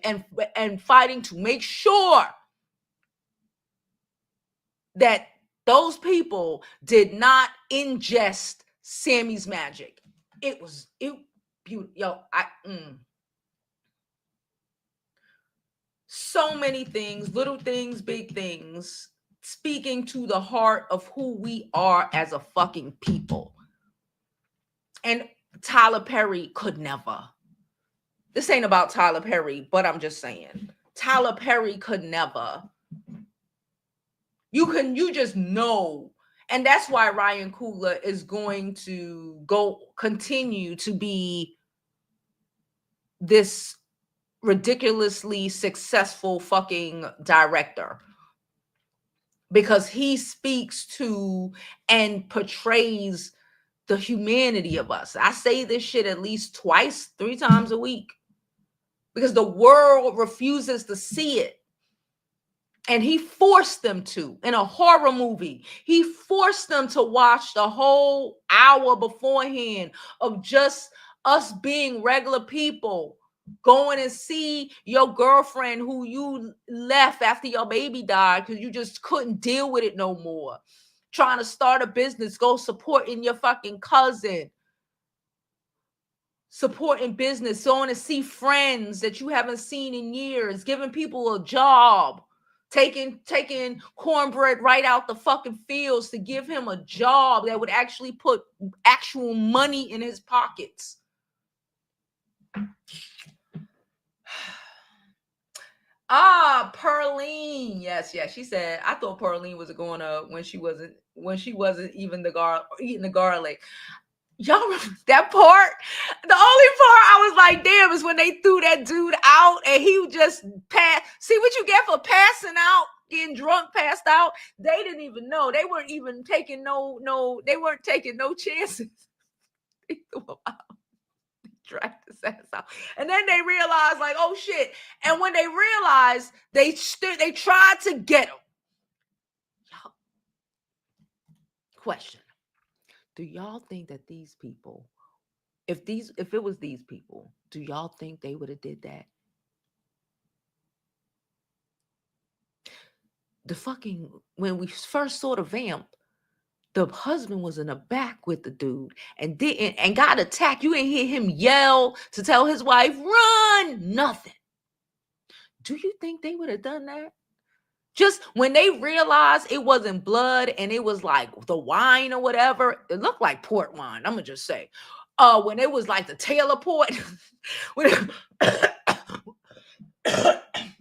fighting to make sure that those people did not ingest Sammy's magic. It beautiful. Yo, so many things, little things, big things, speaking to the heart of who we are as a fucking people. And Tyler Perry could never. This ain't about Tyler Perry, but I'm just saying, Tyler Perry could never. You just know. And that's why Ryan Coogler is going to continue to be this ridiculously successful fucking director, because he speaks to and portrays the humanity of us. I say this shit at least 3 times a week because the world refuses to see it. And he forced them to, in a horror movie, he forced them to watch the whole hour beforehand of just us being regular people, going and see your girlfriend who you left after your baby died because you just couldn't deal with it no more. Trying to start a business, go supporting your fucking cousin, supporting business, going to see friends that you haven't seen in years, giving people a job, taking cornbread right out the fucking fields to give him a job that would actually put actual money in his pockets. Perline. Yes. She said, I thought Perline was going up when she wasn't even eating the garlic. Y'all remember that part? The only part I was like, damn, is when they threw that dude out and he just passed. See what you get for passing out, getting drunk, passed out. They didn't even know. They weren't even taking they weren't taking no chances. They threw him out. They dragged his ass out. And then they realized, like, oh shit. And when they realized, they tried to get him. Question. Do y'all think that these people, if it was these people, do y'all think they would have did that? When we first saw the vamp, the husband was in the back with the dude and got attacked. You ain't hear him yell to tell his wife, run, nothing. Do you think they would have done that? Just when they realized it wasn't blood and it was like the wine or whatever, it looked like port wine, I'm gonna just say. When it was like the Taylor port,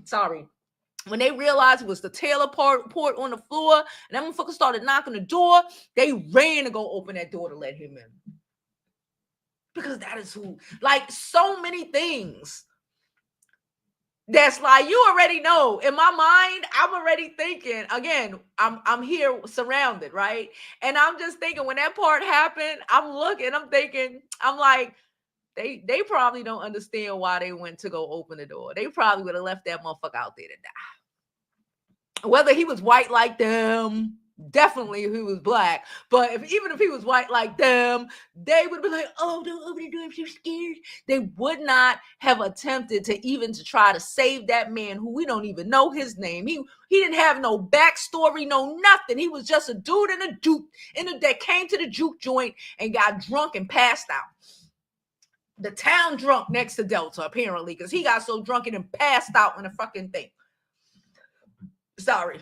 sorry. When they realized it was the Taylor port on the floor, and that motherfucker started knocking the door, they ran to go open that door to let him in. Because that is who, like, so many things. That's like, you already know. In my mind, I'm already thinking, again, I'm here surrounded, right? And I'm just thinking when that part happened, I'm looking, I'm thinking, I'm like, they probably don't understand why they went to go open the door. They probably would have left that motherfucker out there to die. Whether he was white like them, definitely if he was black, but even if he was white like them, they would be like, oh, don't open the door, I'm so scared. They would not have attempted to try to save that man who we don't even know his name. He didn't have no backstory, no nothing. He was just a dude in a juke that came to the juke joint and got drunk and passed out. The town drunk next to Delta, apparently, because he got so drunk and passed out in the fucking thing. Sorry.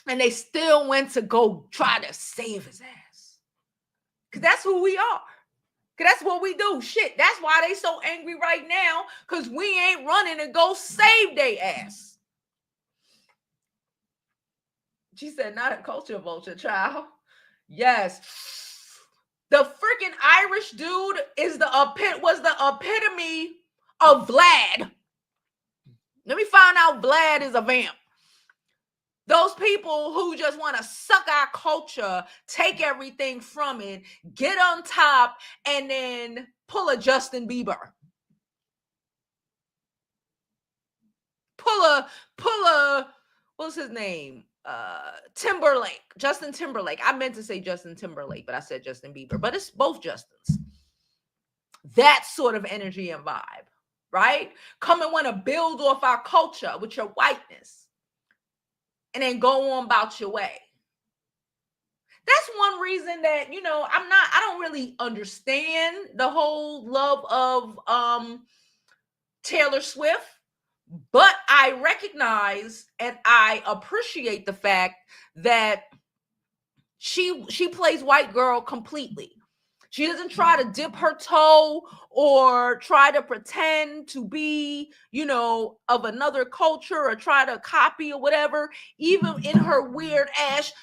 And they still went to go try to save his ass. Because that's who we are. Because that's what we do. Shit, that's why they so angry right now. Because we ain't running to go save their ass. She said, not a culture vulture, child. Yes. The freaking Irish dude was the epitome of Vlad. Let me find out Vlad is a vamp. Those people who just want to suck our culture, take everything from it, get on top, and then pull a Justin Bieber. Pull a, what's his name? Timberlake. Justin Timberlake. I meant to say Justin Timberlake, but I said Justin Bieber. But it's both Justins. That sort of energy and vibe, right? Come and want to build off our culture with your whiteness. And then go on about your way. That's one reason that, I don't really understand the whole love of Taylor Swift, but I recognize and I appreciate the fact that she plays white girl completely. She doesn't try to dip her toe or try to pretend to be, of another culture or try to copy or whatever. Even in her weird ass,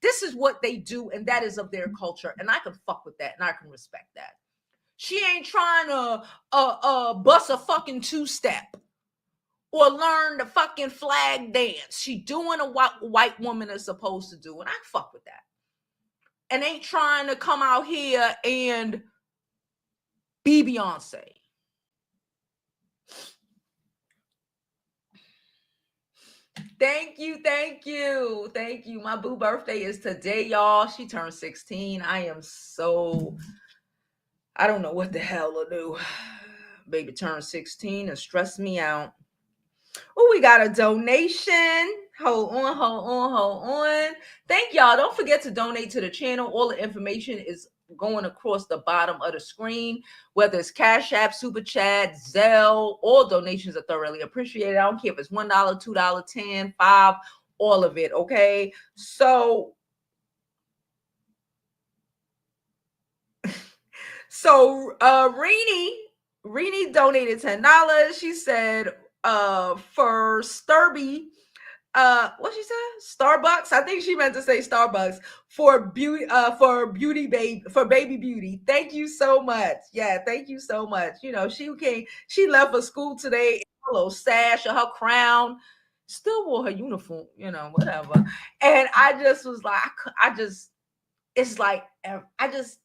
this is what they do, and that is of their culture. And I can fuck with that, and I can respect that. She ain't trying to bust a fucking two-step or learn the fucking flag dance. She doing a white woman is supposed to do, and I fuck with that. And ain't trying to come out here and be Beyonce. Thank you, thank you, thank you. My boo birthday is today, y'all. She turned 16. I am so, I don't know what the hell to do. Baby turned 16 and stressed me out. Oh, we got a donation. Hold on, hold on, hold on. Thank y'all. Don't forget to donate to the channel. All the information is going across the bottom of the screen, whether it's Cash App, Super Chat, Zelle. All donations are thoroughly appreciated. I don't care if it's $1, $2, 10, 5, all of it. Okay. So Rini donated $10. She said for Sturby, what she said, Starbucks, I think she meant to say Starbucks, for beauty baby, for baby beauty. Thank you so much. Yeah, thank you so much. You know, she left for school today in her little sash or her crown, still wore her uniform, you know, whatever. And I just was like, I just it's like I just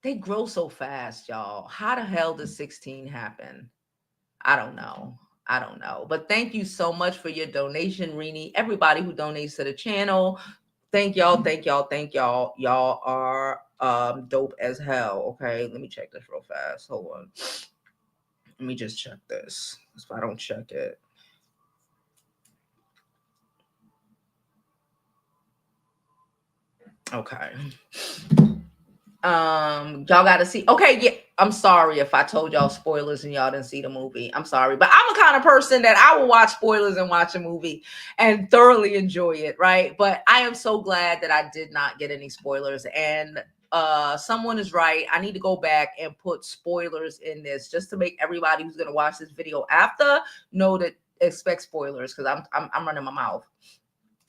they grow so fast, y'all. How the hell does 16 happen? I don't know. I don't know. But thank you so much for your donation, Rini. Everybody who donates to the channel, thank y'all, thank y'all, thank y'all. Y'all are dope as hell. Okay, let me check this real fast. Hold on. Let me just check this. If I don't check it. Okay. Y'all gotta see. Okay, yeah, I'm sorry if I told y'all spoilers and y'all didn't see the movie. I'm sorry, but I'm the kind of person that I will watch spoilers and watch a movie and thoroughly enjoy it, right? But I am so glad that I did not get any spoilers. And someone is right. I need to go back and put spoilers in this just to make everybody who's gonna watch this video after know that expect spoilers, because I'm running my mouth.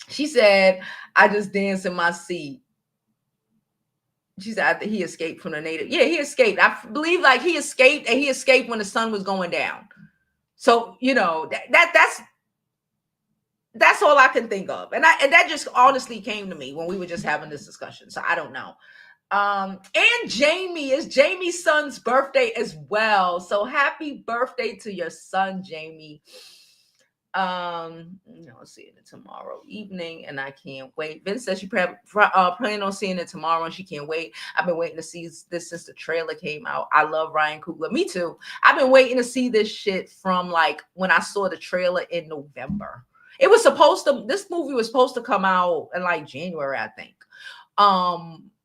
She said, I just danced in my seat. She said, I think he escaped from the native. Yeah, he escaped. I believe like he escaped, and he escaped when the sun was going down. So, you know, that's all I can think of. And that just honestly came to me when we were just having this discussion. So I don't know. And Jamie, is Jamie's son's birthday as well. So happy birthday to your son, Jamie. Seeing it tomorrow evening, and I can't wait. Vince says she planning on seeing it tomorrow, and she can't wait. I've been waiting to see this since the trailer came out. I love Ryan Coogler. Me too. I've been waiting to see this shit from like when I saw the trailer in November. This movie was supposed to come out in like January, I think.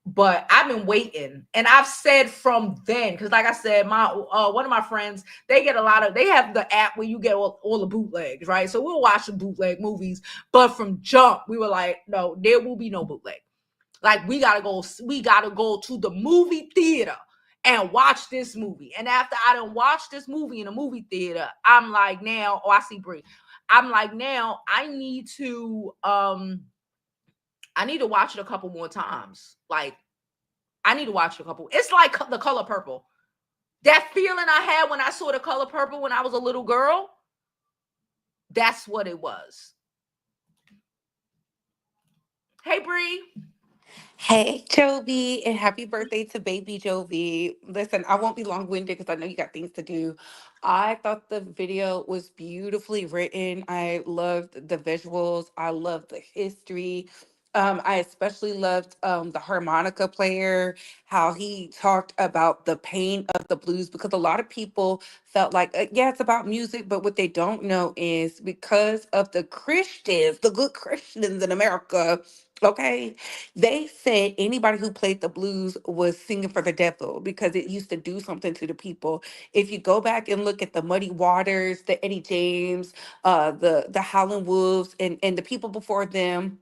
But I've been waiting, and I've said from then, because like I said, my one of my friends, they have the app where you get all the bootlegs, right? So we'll watch the bootleg movies, but from jump we were like, no, there will be no bootleg. Like we gotta go to the movie theater and watch this movie. And after I done watched this movie in a movie theater, I'm like, now, I see Brie. I'm like, now I need to watch it a couple more times. Like, I need to watch it a couple. It's like The Color Purple. That feeling I had when I saw The Color Purple when I was a little girl, that's what it was. Hey, Bree. Hey, Jovi, and happy birthday to baby Jovi. Listen, I won't be long winded because I know you got things to do. I thought the video was beautifully written. I loved the visuals, I loved the history. I especially loved the harmonica player, how he talked about the pain of the blues, because a lot of people felt like, yeah, it's about music, but what they don't know is because of the Christians, the good Christians in America, okay? They said anybody who played the blues was singing for the devil because it used to do something to the people. If you go back and look at the Muddy Waters, the Eddie James, the Howlin' Wolves, and the people before them,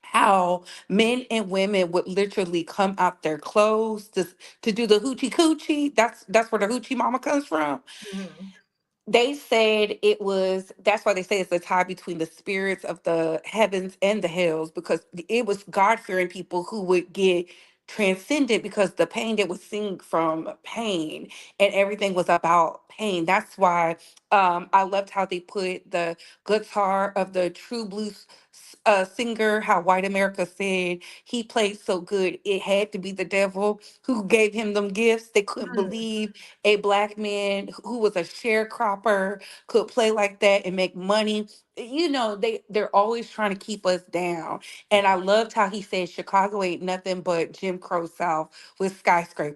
how men and women would literally come out their clothes to do the hoochie coochie. That's where the hoochie mama comes from. Mm-hmm. They said it was, that's why they say it's a tie between the spirits of the heavens and the hells, because it was God-fearing people who would get transcended because the pain that was seen from pain, and everything was about pain. That's why I loved how they put the guitar of the true blues singer, how white America said he played so good, it had to be the devil who gave him them gifts. They couldn't Mm. believe a black man who was a sharecropper could play like that and make money. You know, they're always trying to keep us down. And I loved how he said Chicago ain't nothing but Jim Crow South with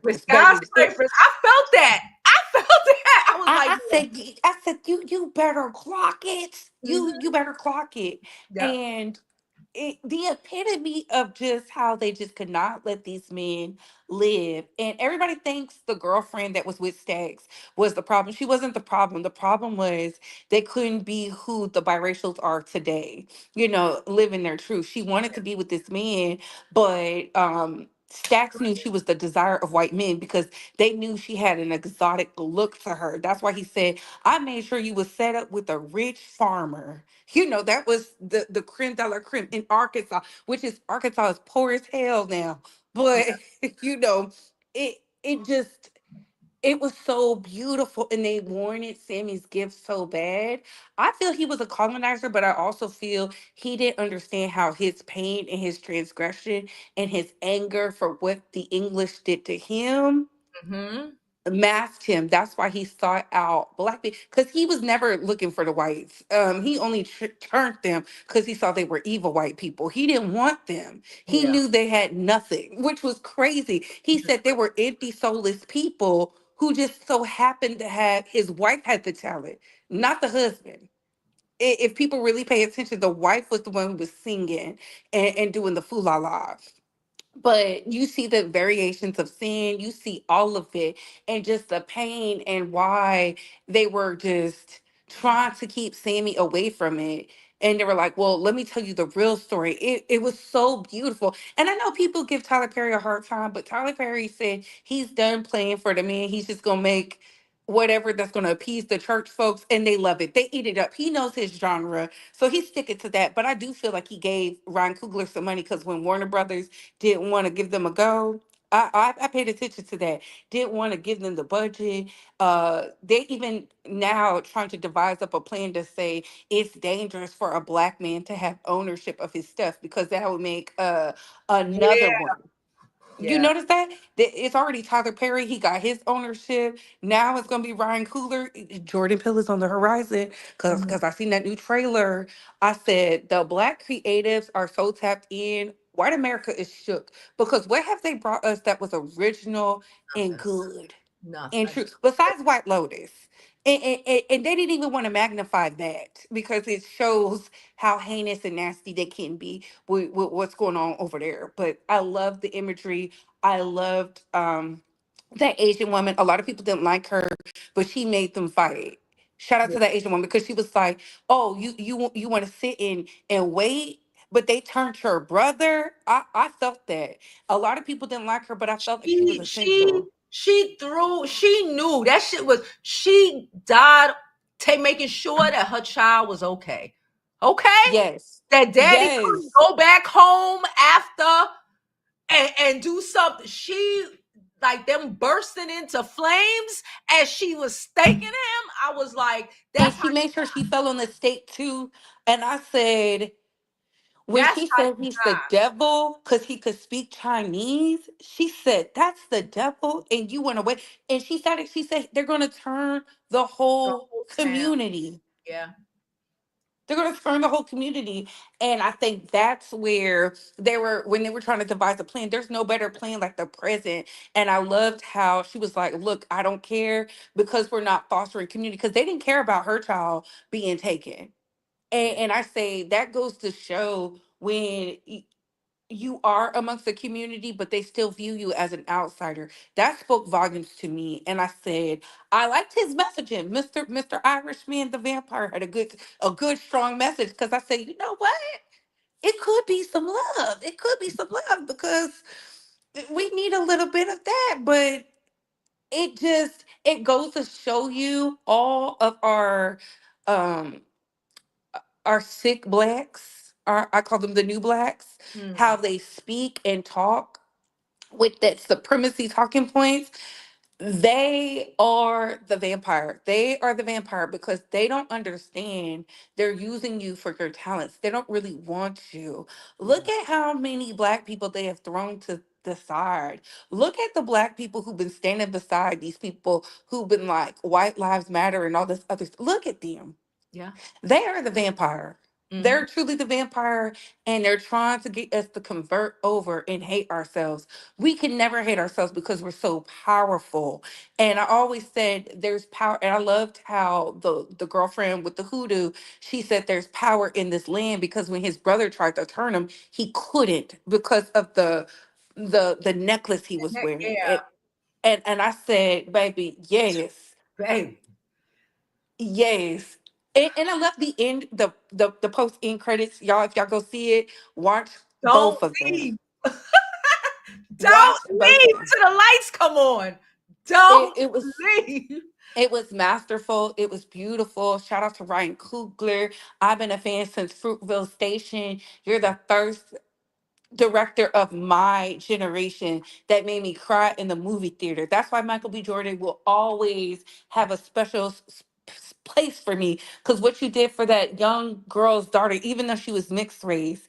With skyscrapers. Baby, skyscrapers. I felt that. I felt that. I was like, I said, you better clock it. yeah. You better clock it. Yep. And the epitome of just how they just could not let these men live. And everybody thinks the girlfriend that was with Stacks was the problem. She wasn't the problem. The problem was they couldn't be who the biracials are today, you know, living their truth. She wanted to be with this man, but Stacks knew she was the desire of white men because they knew she had an exotic look to her. That's why he said, I made sure you was set up with a rich farmer. You know, that was the creme de la creme in Arkansas, which is Arkansas is poor as hell now. But you know, it just it was so beautiful and they wanted Sammy's gift so bad. I feel he was a colonizer, but I also feel he didn't understand how his pain and his transgression and his anger for what the English did to him Hmm. masked him. That's why he sought out black people because he was never looking for the whites. He only turned them because he saw they were evil white people. He didn't want them. He Yeah. knew they had nothing, which was crazy. He said they were empty, soulless people who just so happened to have his wife had the talent, not the husband. If people really pay attention, the wife was the one who was singing and doing the foo la la, but you see the variations of sin, you see all of it, and just the pain and why they were just trying to keep Sammy away from it. And they were like, well, let me tell you the real story. It was so beautiful. And I know people give Tyler Perry a hard time, but Tyler Perry said he's done playing for the man. He's just going to make whatever that's going to appease the church folks, and they love it. They eat it up. He knows his genre, so he's sticking to that. But I do feel like he gave Ryan Coogler some money because when Warner Brothers didn't want to give them a go. I paid attention to that. Didn't want to give them the budget. They even now trying to devise up a plan to say it's dangerous for a black man to have ownership of his stuff because that would make another Yeah. one. You Yeah. notice that? It's already Tyler Perry. He got his ownership. Now it's gonna be Ryan Coogler. Jordan Peele is on the horizon because Mhm. I seen that new trailer. I said the black creatives are so tapped in. White America is shook because what have they brought us that was original and Nothing. good? And Nothing. true. Besides White Lotus. And they didn't even want to magnify that because it shows how heinous and nasty they can be with what's going on over there. But I love the imagery. I loved that Asian woman. A lot of people didn't like her, but she made them fight. Shout out Yeah. to that Asian woman because she was like, "Oh, you want to sit in and wait." But they turned her brother. I felt that. A lot of people didn't like her, but I felt like she was essential. She knew that shit was she died making sure that her child was okay. Okay? Yes. That daddy couldn't Yes. go back home after and do something. She like them bursting into flames as she was staking him. I was like, And that's how she made sure she fell on the stake too. And I said, when that's she how said you he's the devil because he could speak Chinese, she said, that's the devil. And you went away. And she said, they're going to turn the the whole whole town. community. Yeah. They're going to turn the whole community. And I think that's where they were, when they were trying to devise a plan, there's no better plan like the present. And I loved how she was like, look, I don't care because we're not fostering community because they didn't care about her child being taken. And I say that goes to show when you are amongst the community, but they still view you as an outsider. That spoke volumes to me. And I said, I liked his messaging. Mr. Irishman, the vampire, had a good strong message. Because I said, you know what? It could be some love. It could be some love because we need a little bit of that. But it goes to show you all of um our sick blacks, I call them the new blacks, Hmm. how they speak and talk with that supremacy talking points. They are the vampire. They are the vampire because they don't understand they're using you for your talents. They don't really want you. Look Yeah. at how many black people they have thrown to the side. Look at the black people who've been standing beside these people who've been like white lives matter and all this other stuff. Look at them. Yeah. They are the vampire. Hmm. They're truly the vampire, and they're trying to get us to convert over and hate ourselves. We can never hate ourselves because we're so powerful. And I always said there's power, and I loved how the girlfriend with the hoodoo, she said there's power in this land because when his brother tried to turn him, he couldn't because of the necklace he was wearing. Yeah, And I said, baby, yes. baby. Yes. And I love the end, the post end credits. Y'all, if y'all go see it, watch Don't both of them. leave. Watch Don't both of leave them. till the lights come on. It, Don't it was leave. it was masterful. It was beautiful. Shout out to Ryan Coogler. I've been a fan since Fruitville Station. You're the first director of my generation that made me cry in the movie theater. That's why Michael B. Jordan will always have a special place for me because what you did for that young girl's daughter, even though she was mixed race,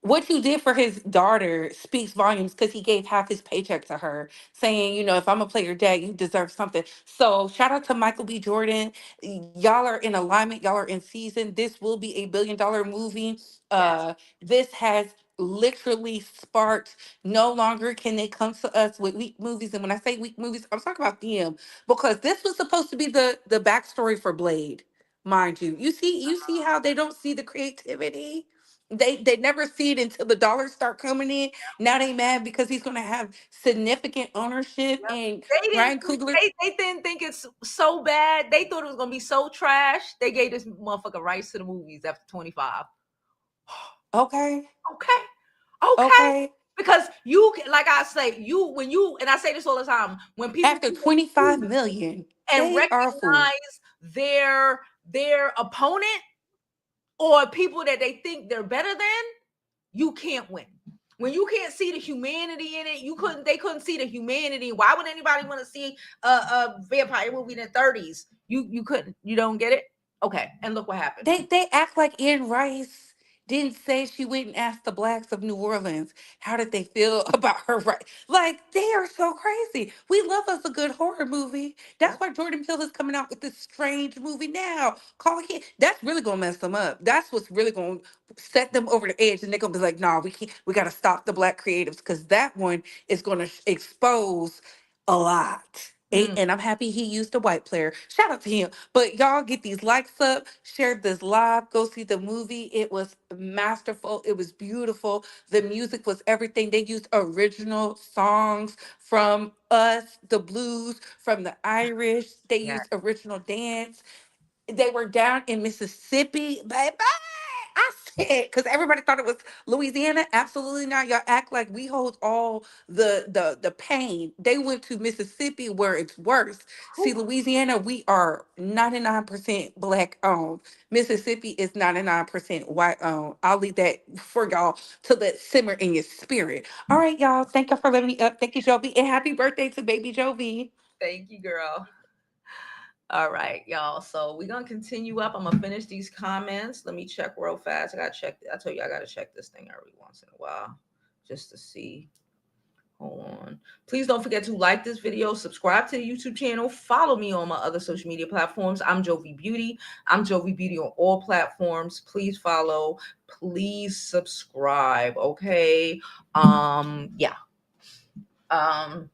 what you did for his daughter speaks volumes because he gave half his paycheck to her, saying, you know, if I'm gonna play your dad, you deserve something. So shout out to Michael B. Jordan. Y'all are in alignment, y'all are in season. This will be $1 billion movie. Yes. This has literally sparked. No longer can they come to us with weak movies. And when I say weak movies, I'm talking about them because this was supposed to be the backstory for Blade, mind you. You see how they don't see the creativity. They never see it until the dollars start coming in. Now they mad because he's gonna have significant ownership. Yep. And They didn't Ryan think, Coogler, they didn't think it's so bad. They thought it was gonna be so trash. They gave this motherfucker rights to the movies after 25. okay, Okay. Okay. okay. Because like I say, when you, and I say this all the time, when people After 25 million, and they are a fool. recognize their opponent or people that they think they're better than, you can't win. When you can't see the humanity in it, they couldn't see the humanity. Why would anybody want to see a vampire movie in the 30s? You couldn't. You don't get it? Okay. And look what happened. They act like Anne Rice didn't say she went and asked the blacks of New Orleans how did they feel about her right. Like they are so crazy. We love us a good horror movie. That's Yep. why Jordan Peele is coming out with this strange movie now. Call it. That's really gonna mess them up. That's what's really gonna set them over the edge, and they're gonna be like, "Nah, we can't. We gotta stop the black creatives because that one is gonna expose a lot." Mm, And I'm happy he used a white player. Shout out to him. But y'all get these likes up, share this live, go see the movie. It was masterful. It was beautiful. The music was everything. They used original songs from us, the blues, from the Irish. They yeah. used original dance. They were down in Mississippi, baby. I said, because everybody thought it was Louisiana. Absolutely not. Y'all act like we hold all the pain. They went to Mississippi where it's worse. See, Whew. Louisiana, we are 99% black owned. Mississippi is 99% white owned. I'll leave that for y'all to let simmer in your spirit. All right, y'all. Thank y'all for letting me up. Thank you, Jovi. And happy birthday to baby Jovi. Thank you, girl. All right, y'all. So we're gonna continue up. I'm gonna finish these comments. Let me check real fast. I gotta check. I told you I gotta check this thing every once in a while just to see. Hold on. Please don't forget to like this video, subscribe to the YouTube channel, follow me on my other social media platforms. I'm Jovi Beauty. I'm Jovi Beauty on all platforms. Please follow. Please subscribe. Okay. Yeah. Um,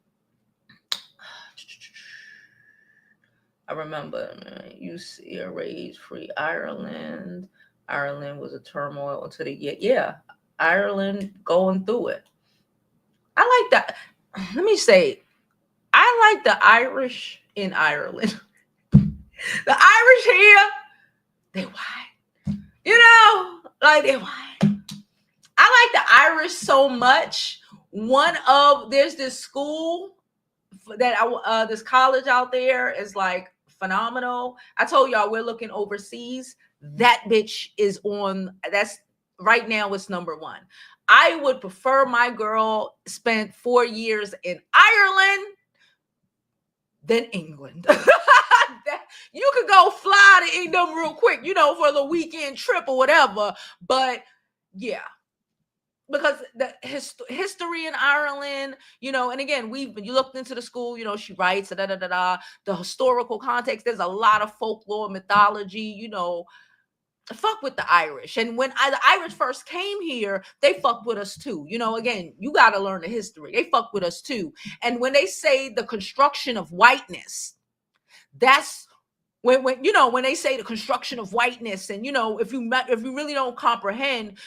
I remember, man, you see a rage free Ireland. Ireland was a turmoil until the yeah. Ireland going through it. I like that. Let me say, I like the Irish in Ireland. The Irish here, they white. You know, like they white. I like the Irish so much. There's this school that this college out there is like phenomenal. I told y'all we're looking overseas. That bitch is on. That's right now. It's number one. I would prefer my girl spent 4 years in Ireland than England. You could go fly to England real quick, for the weekend trip or whatever. But yeah, because the history in Ireland, and again, you looked into the school, she writes the historical context. There's a lot of folklore, mythology, fuck with the Irish. And when the Irish first came here, they fucked with us too. Again, you got to learn the history. They fucked with us too. And when they say the construction of whiteness, that's when they say the construction of whiteness, and if you really don't comprehend,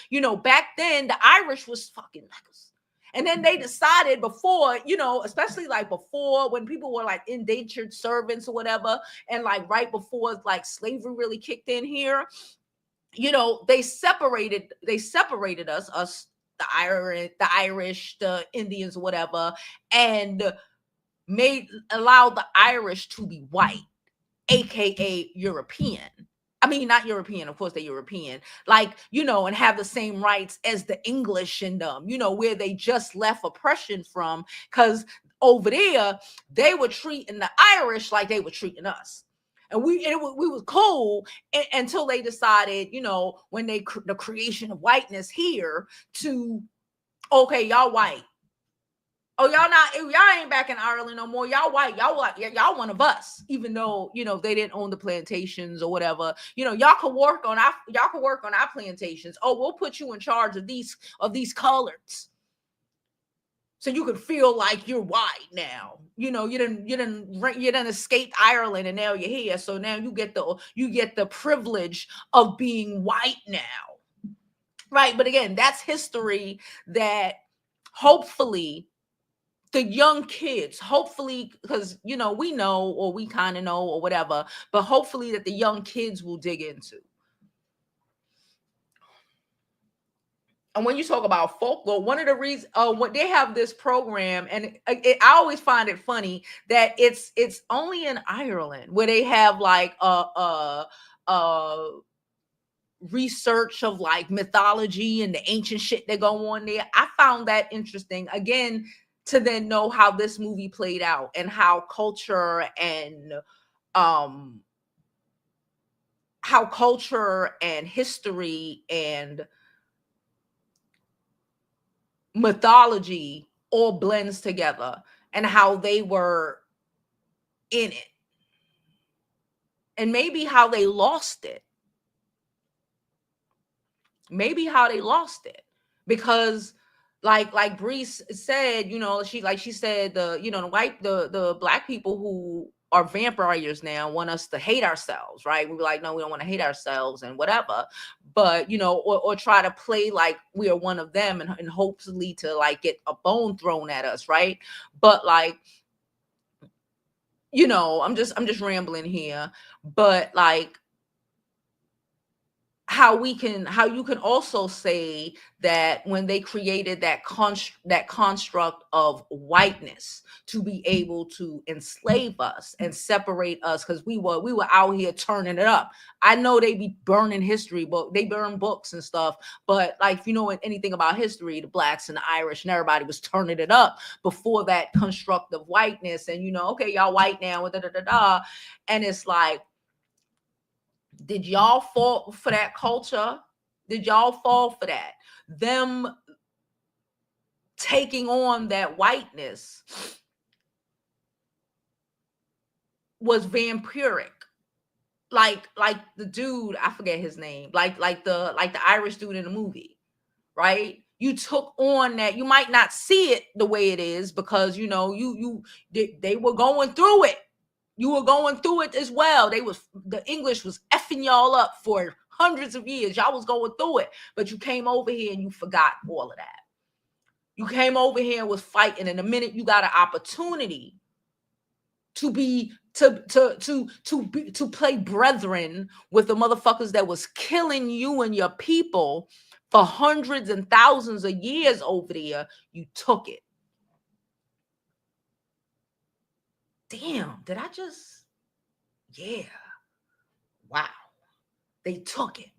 back then the Irish was fucking niggas. And then they decided before, especially like before when people were like indentured servants or whatever, and like right before like slavery really kicked in here, they separated us, the Irish, the Indians, whatever, and allowed the Irish to be white, aka European. I mean, not European, of course they're European, like, and have the same rights as the English and where they just left oppression from, because over there they were treating the Irish like they were treating us. And we was cool until they decided, when the creation of whiteness here, to, okay, y'all white. Oh, y'all ain't back in Ireland no more. Y'all white. Y'all one of us. Even though, they didn't own the plantations or whatever. Y'all could work on our plantations. Oh, we'll put you in charge of these colors, so you could feel like you're white now. You didn't escape Ireland, and now you're here. So now you get the privilege of being white now. Right. But again, that's history that hopefully the young kids, hopefully, because we know, or we kind of know, or whatever, but hopefully that the young kids will dig into. And when you talk about folklore, one of the reasons, when they have this program, and I always find it funny that it's only in Ireland where they have like a research of like mythology and the ancient shit that go on there. I found that interesting, again, to then know how this movie played out, and how culture and history and mythology all blends together, and how they were in it, and maybe how they lost it. Because like Breeze said, she said, the black people who are vampires now want us to hate ourselves, right? We were like, no, we don't want to hate ourselves and whatever, but or try to play like we are one of them, and hopefully to like get a bone thrown at us, right? But like, I'm just rambling here, but like, how you can also say that when they created that construct of whiteness to be able to enslave us and separate us, because we were out here turning it up. I know they be burning history, but they burn books and stuff, but like, if you know anything about history, the blacks and the Irish and everybody was turning it up before that construct of whiteness. And okay, y'all white now, and it's like, did y'all fall for that culture? Did y'all fall for that? Them taking on that whiteness was vampiric. Like the dude, I forget his name, like the Irish dude in the movie, right? You took on that. You might not see it the way it is, because they were going through it. You were going through it as well. The English was effing y'all up for hundreds of years. Y'all was going through it, but you came over here and you forgot all of that. You came over here and was fighting, and the minute you got an opportunity to play brethren with the motherfuckers that was killing you and your people for hundreds and thousands of years over there, you took it. Damn, did I just? Yeah. Wow. They took it.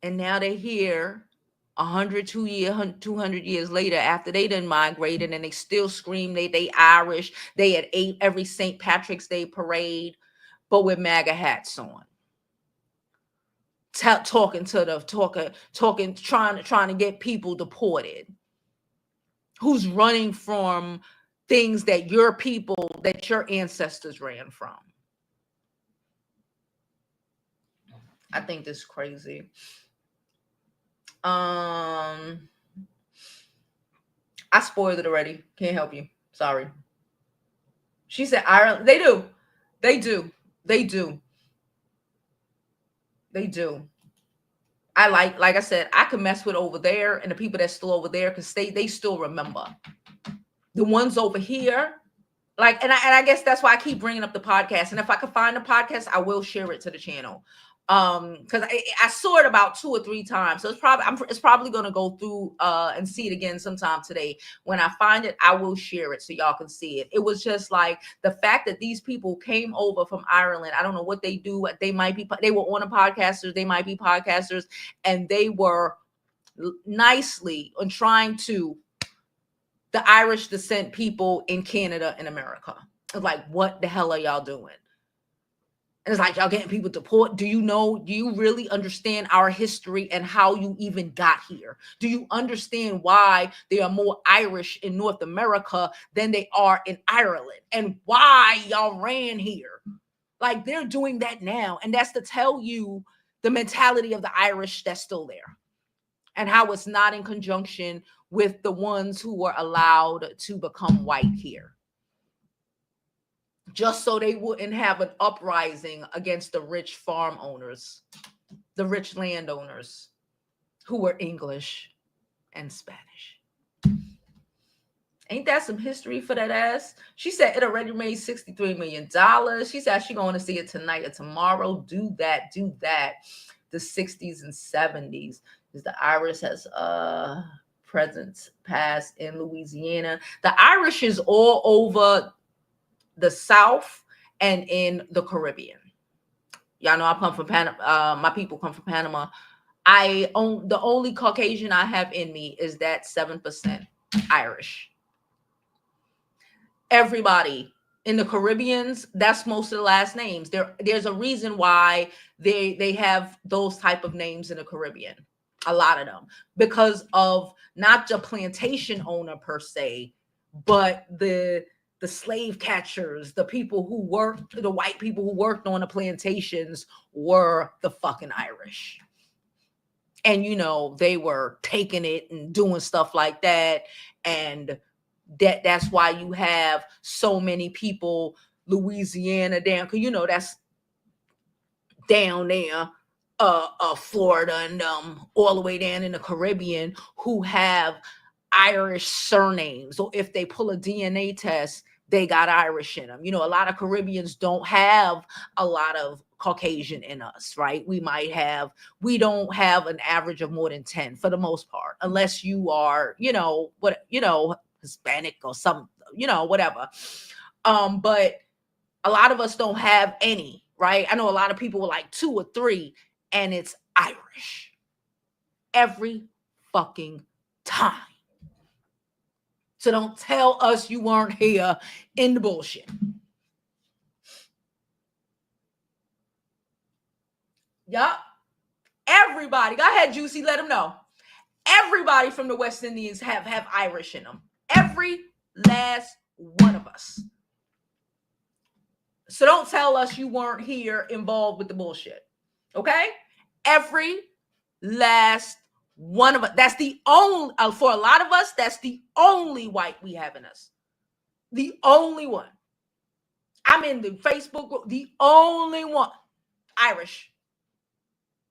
And now they're here 100, 200 years later, after they done migrated, and they still scream they Irish. They had ate every St. Patrick's Day parade, but with MAGA hats on. Talking, trying to get people deported. Who's running from things that your people, that your ancestors ran from? I think this is crazy. I spoiled it already. Can't help you. Sorry. She said Ireland. They do. They do. They do. They do. I like I said, I can mess with over there, and the people that's still over there, because they still remember. The ones over here, like, and I guess that's why I keep bringing up the podcast. And if I can find the podcast, I will share it to the channel. Because I saw it about 2 or 3 times, so it's probably going to go through and see it again sometime today. When I find it, I will share it so y'all can see it. It was just like the fact that these people came over from Ireland. I don't know what they do. They were on a podcasters. They might be podcasters, and they were nicely on trying to the Irish descent people in Canada and America. It's like, what the hell are y'all doing? And it's like, y'all getting people deported. Do you really understand our history and how you even got here? Do you understand why there are more Irish in North America than they are in Ireland? And why y'all ran here? Like, they're doing that now. And that's to tell you the mentality of the Irish that's still there. And how it's not in conjunction with the ones who were allowed to become white here. Just so they wouldn't have an uprising against the rich farm owners, the rich landowners who were English and Spanish. Ain't that some history for that ass? She said it already made $63 million. She said she's going to see it tonight or tomorrow. Do that. The 60s and 70s. Because the Irish has presence past in Louisiana. The Irish is all over the South and in the Caribbean. Y'all know I come from Panama. My people come from Panama. The only Caucasian I have in me is that 7% Irish. Everybody in the Caribbeans, that's most of the last names. There's a reason why they have those type of names in the Caribbean. A lot of them, because of not the plantation owner per se, but the slave catchers, the people who worked, the white people who worked on the plantations were the fucking Irish. And, they were taking it and doing stuff like that. And that's why you have so many people, Louisiana down, because, that's down there, Florida and all the way down in the Caribbean, who have Irish surnames. So if they pull a DNA test, they got Irish in them. A lot of Caribbeans don't have a lot of Caucasian in us, right? We don't have an average of more than 10 for the most part, unless you are, Hispanic or some, whatever. But a lot of us don't have any, right? I know a lot of people were like 2 or 3, and it's Irish every fucking time. So don't tell us you weren't here in the bullshit. Yup. Everybody. Go ahead, Juicy. Let them know. Everybody from the West Indies have Irish in them. Every last one of us. So don't tell us you weren't here involved with the bullshit. Okay? Every last one of us. That's the only, for a lot of us, that's the only white we have in us. The only one. I'm in the Facebook group. The only one. Irish.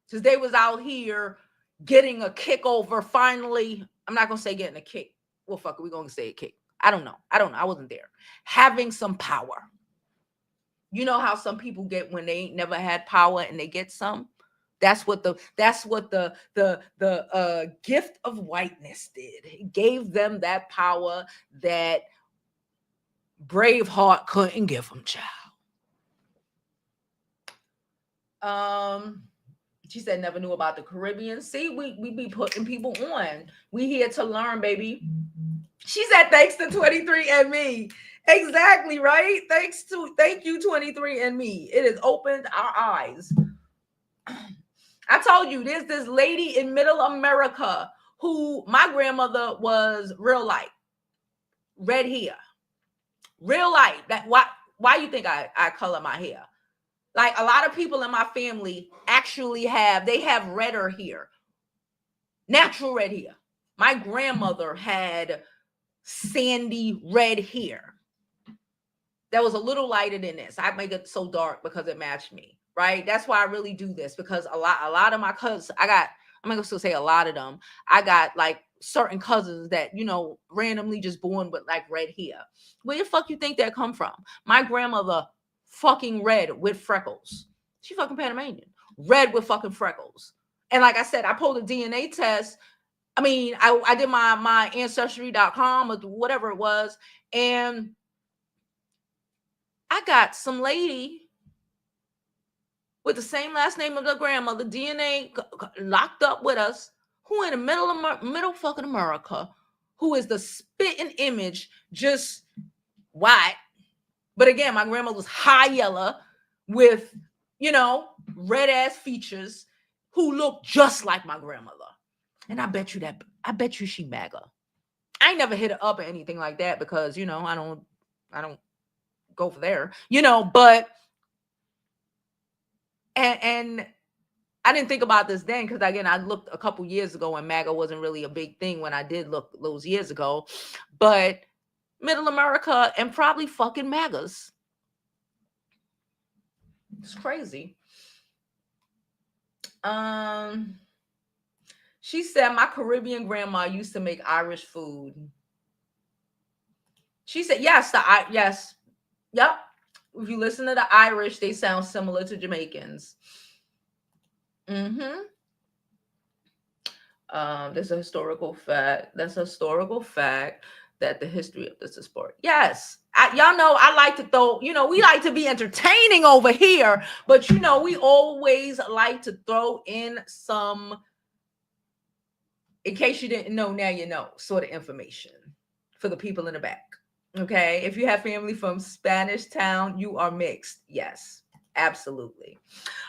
Because they was out here getting a kick over finally. I'm not going to say getting a kick. Well, fuck it. We're going to say a kick. I don't know. I wasn't there. Having some power. You know how some people get when they ain't never had power and they get some? That's what the gift of whiteness did. It gave them that power that Braveheart couldn't give them, child. She said never knew about the Caribbean. See, we be putting people on. We here to learn, baby. She said thanks to 23andMe. Exactly, right? Thank you 23andMe. It has opened our eyes. I told you there's this lady in middle America who my grandmother was real light, red hair. Real light. That why you think I color my hair? Like a lot of people in my family actually have redder hair. Natural red hair. My grandmother had sandy red hair that was a little lighter than this. I make it so dark because it matched me, right? That's why I really do this, because a lot of my cousins, I'm gonna still say a lot of them. I got like certain cousins that, randomly just born with like red hair. Where the fuck you think that come from? My grandmother fucking red with freckles. She fucking Panamanian. Red with fucking freckles. And like I said, I pulled a DNA test. I mean, I did my ancestry.com or whatever it was, and I got some lady with the same last name of the grandmother, DNA locked up with us, who in the middle fucking America, who is the spitting image, just white. But again, my grandmother was high yellow with, red ass features, who looked just like my grandmother. And I bet you she MAGA. I ain't never hit her up or anything like that because, I don't go for there, but and I didn't think about this then because again, I looked a couple years ago and MAGA wasn't really a big thing when I did look those years ago, but middle America and probably fucking MAGAs. It's crazy. She said my Caribbean grandma used to make Irish food. She said yes, yes. Yep. If you listen to the Irish, they sound similar to Jamaicans. There's a historical fact. That's a historical fact that the history of this is sport. Yes. Y'all know I like to throw, we like to be entertaining over here, but we always like to throw in some, in case you didn't know, now you know, sort of information for the people in the back. Okay. If you have family from Spanish Town, you are mixed. Yes, absolutely.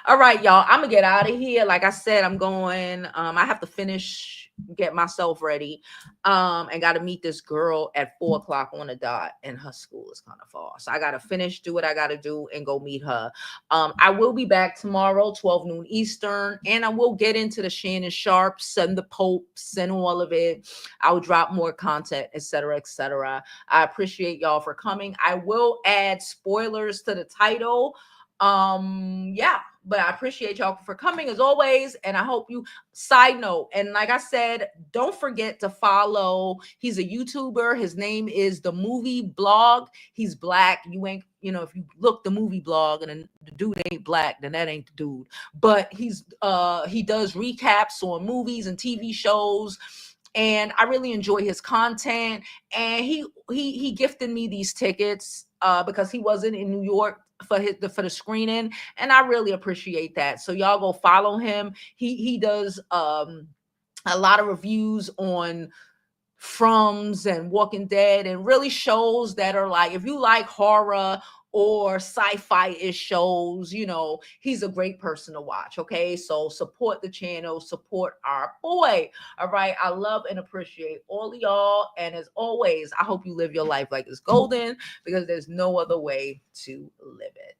All right, y'all. I'm gonna get out of here. Like I said, I'm going. I have to finish, get myself ready. And gotta meet this girl at 4:00 on the dot, and her school is kind of far. So I gotta finish, do what I gotta do, and go meet her. I will be back tomorrow, 12 noon Eastern, and I will get into the Shannon Sharps and the Popes and all of it. I will drop more content, etc., etc. I appreciate y'all for coming. I will add spoilers to the title. Yeah, but I appreciate y'all for coming as always, and I hope you, side note, and like I said, don't forget to follow, he's a YouTuber, his name is The Movie Blog. He's black. You ain't, if you look The Movie Blog and the dude ain't black, then that ain't the dude. But he does recaps on movies and TV shows, and I really enjoy his content. And he gifted me these tickets because he wasn't in New York for the screening, and I really appreciate that. So y'all go follow him. He does a lot of reviews on Froms and Walking Dead, and really shows that are like, if you like horror or sci-fi-ish shows, he's a great person to watch. Okay, so support the channel, support our boy. All right, I love and appreciate all of y'all, and as always, I hope you live your life like it's golden, because there's no other way to live it.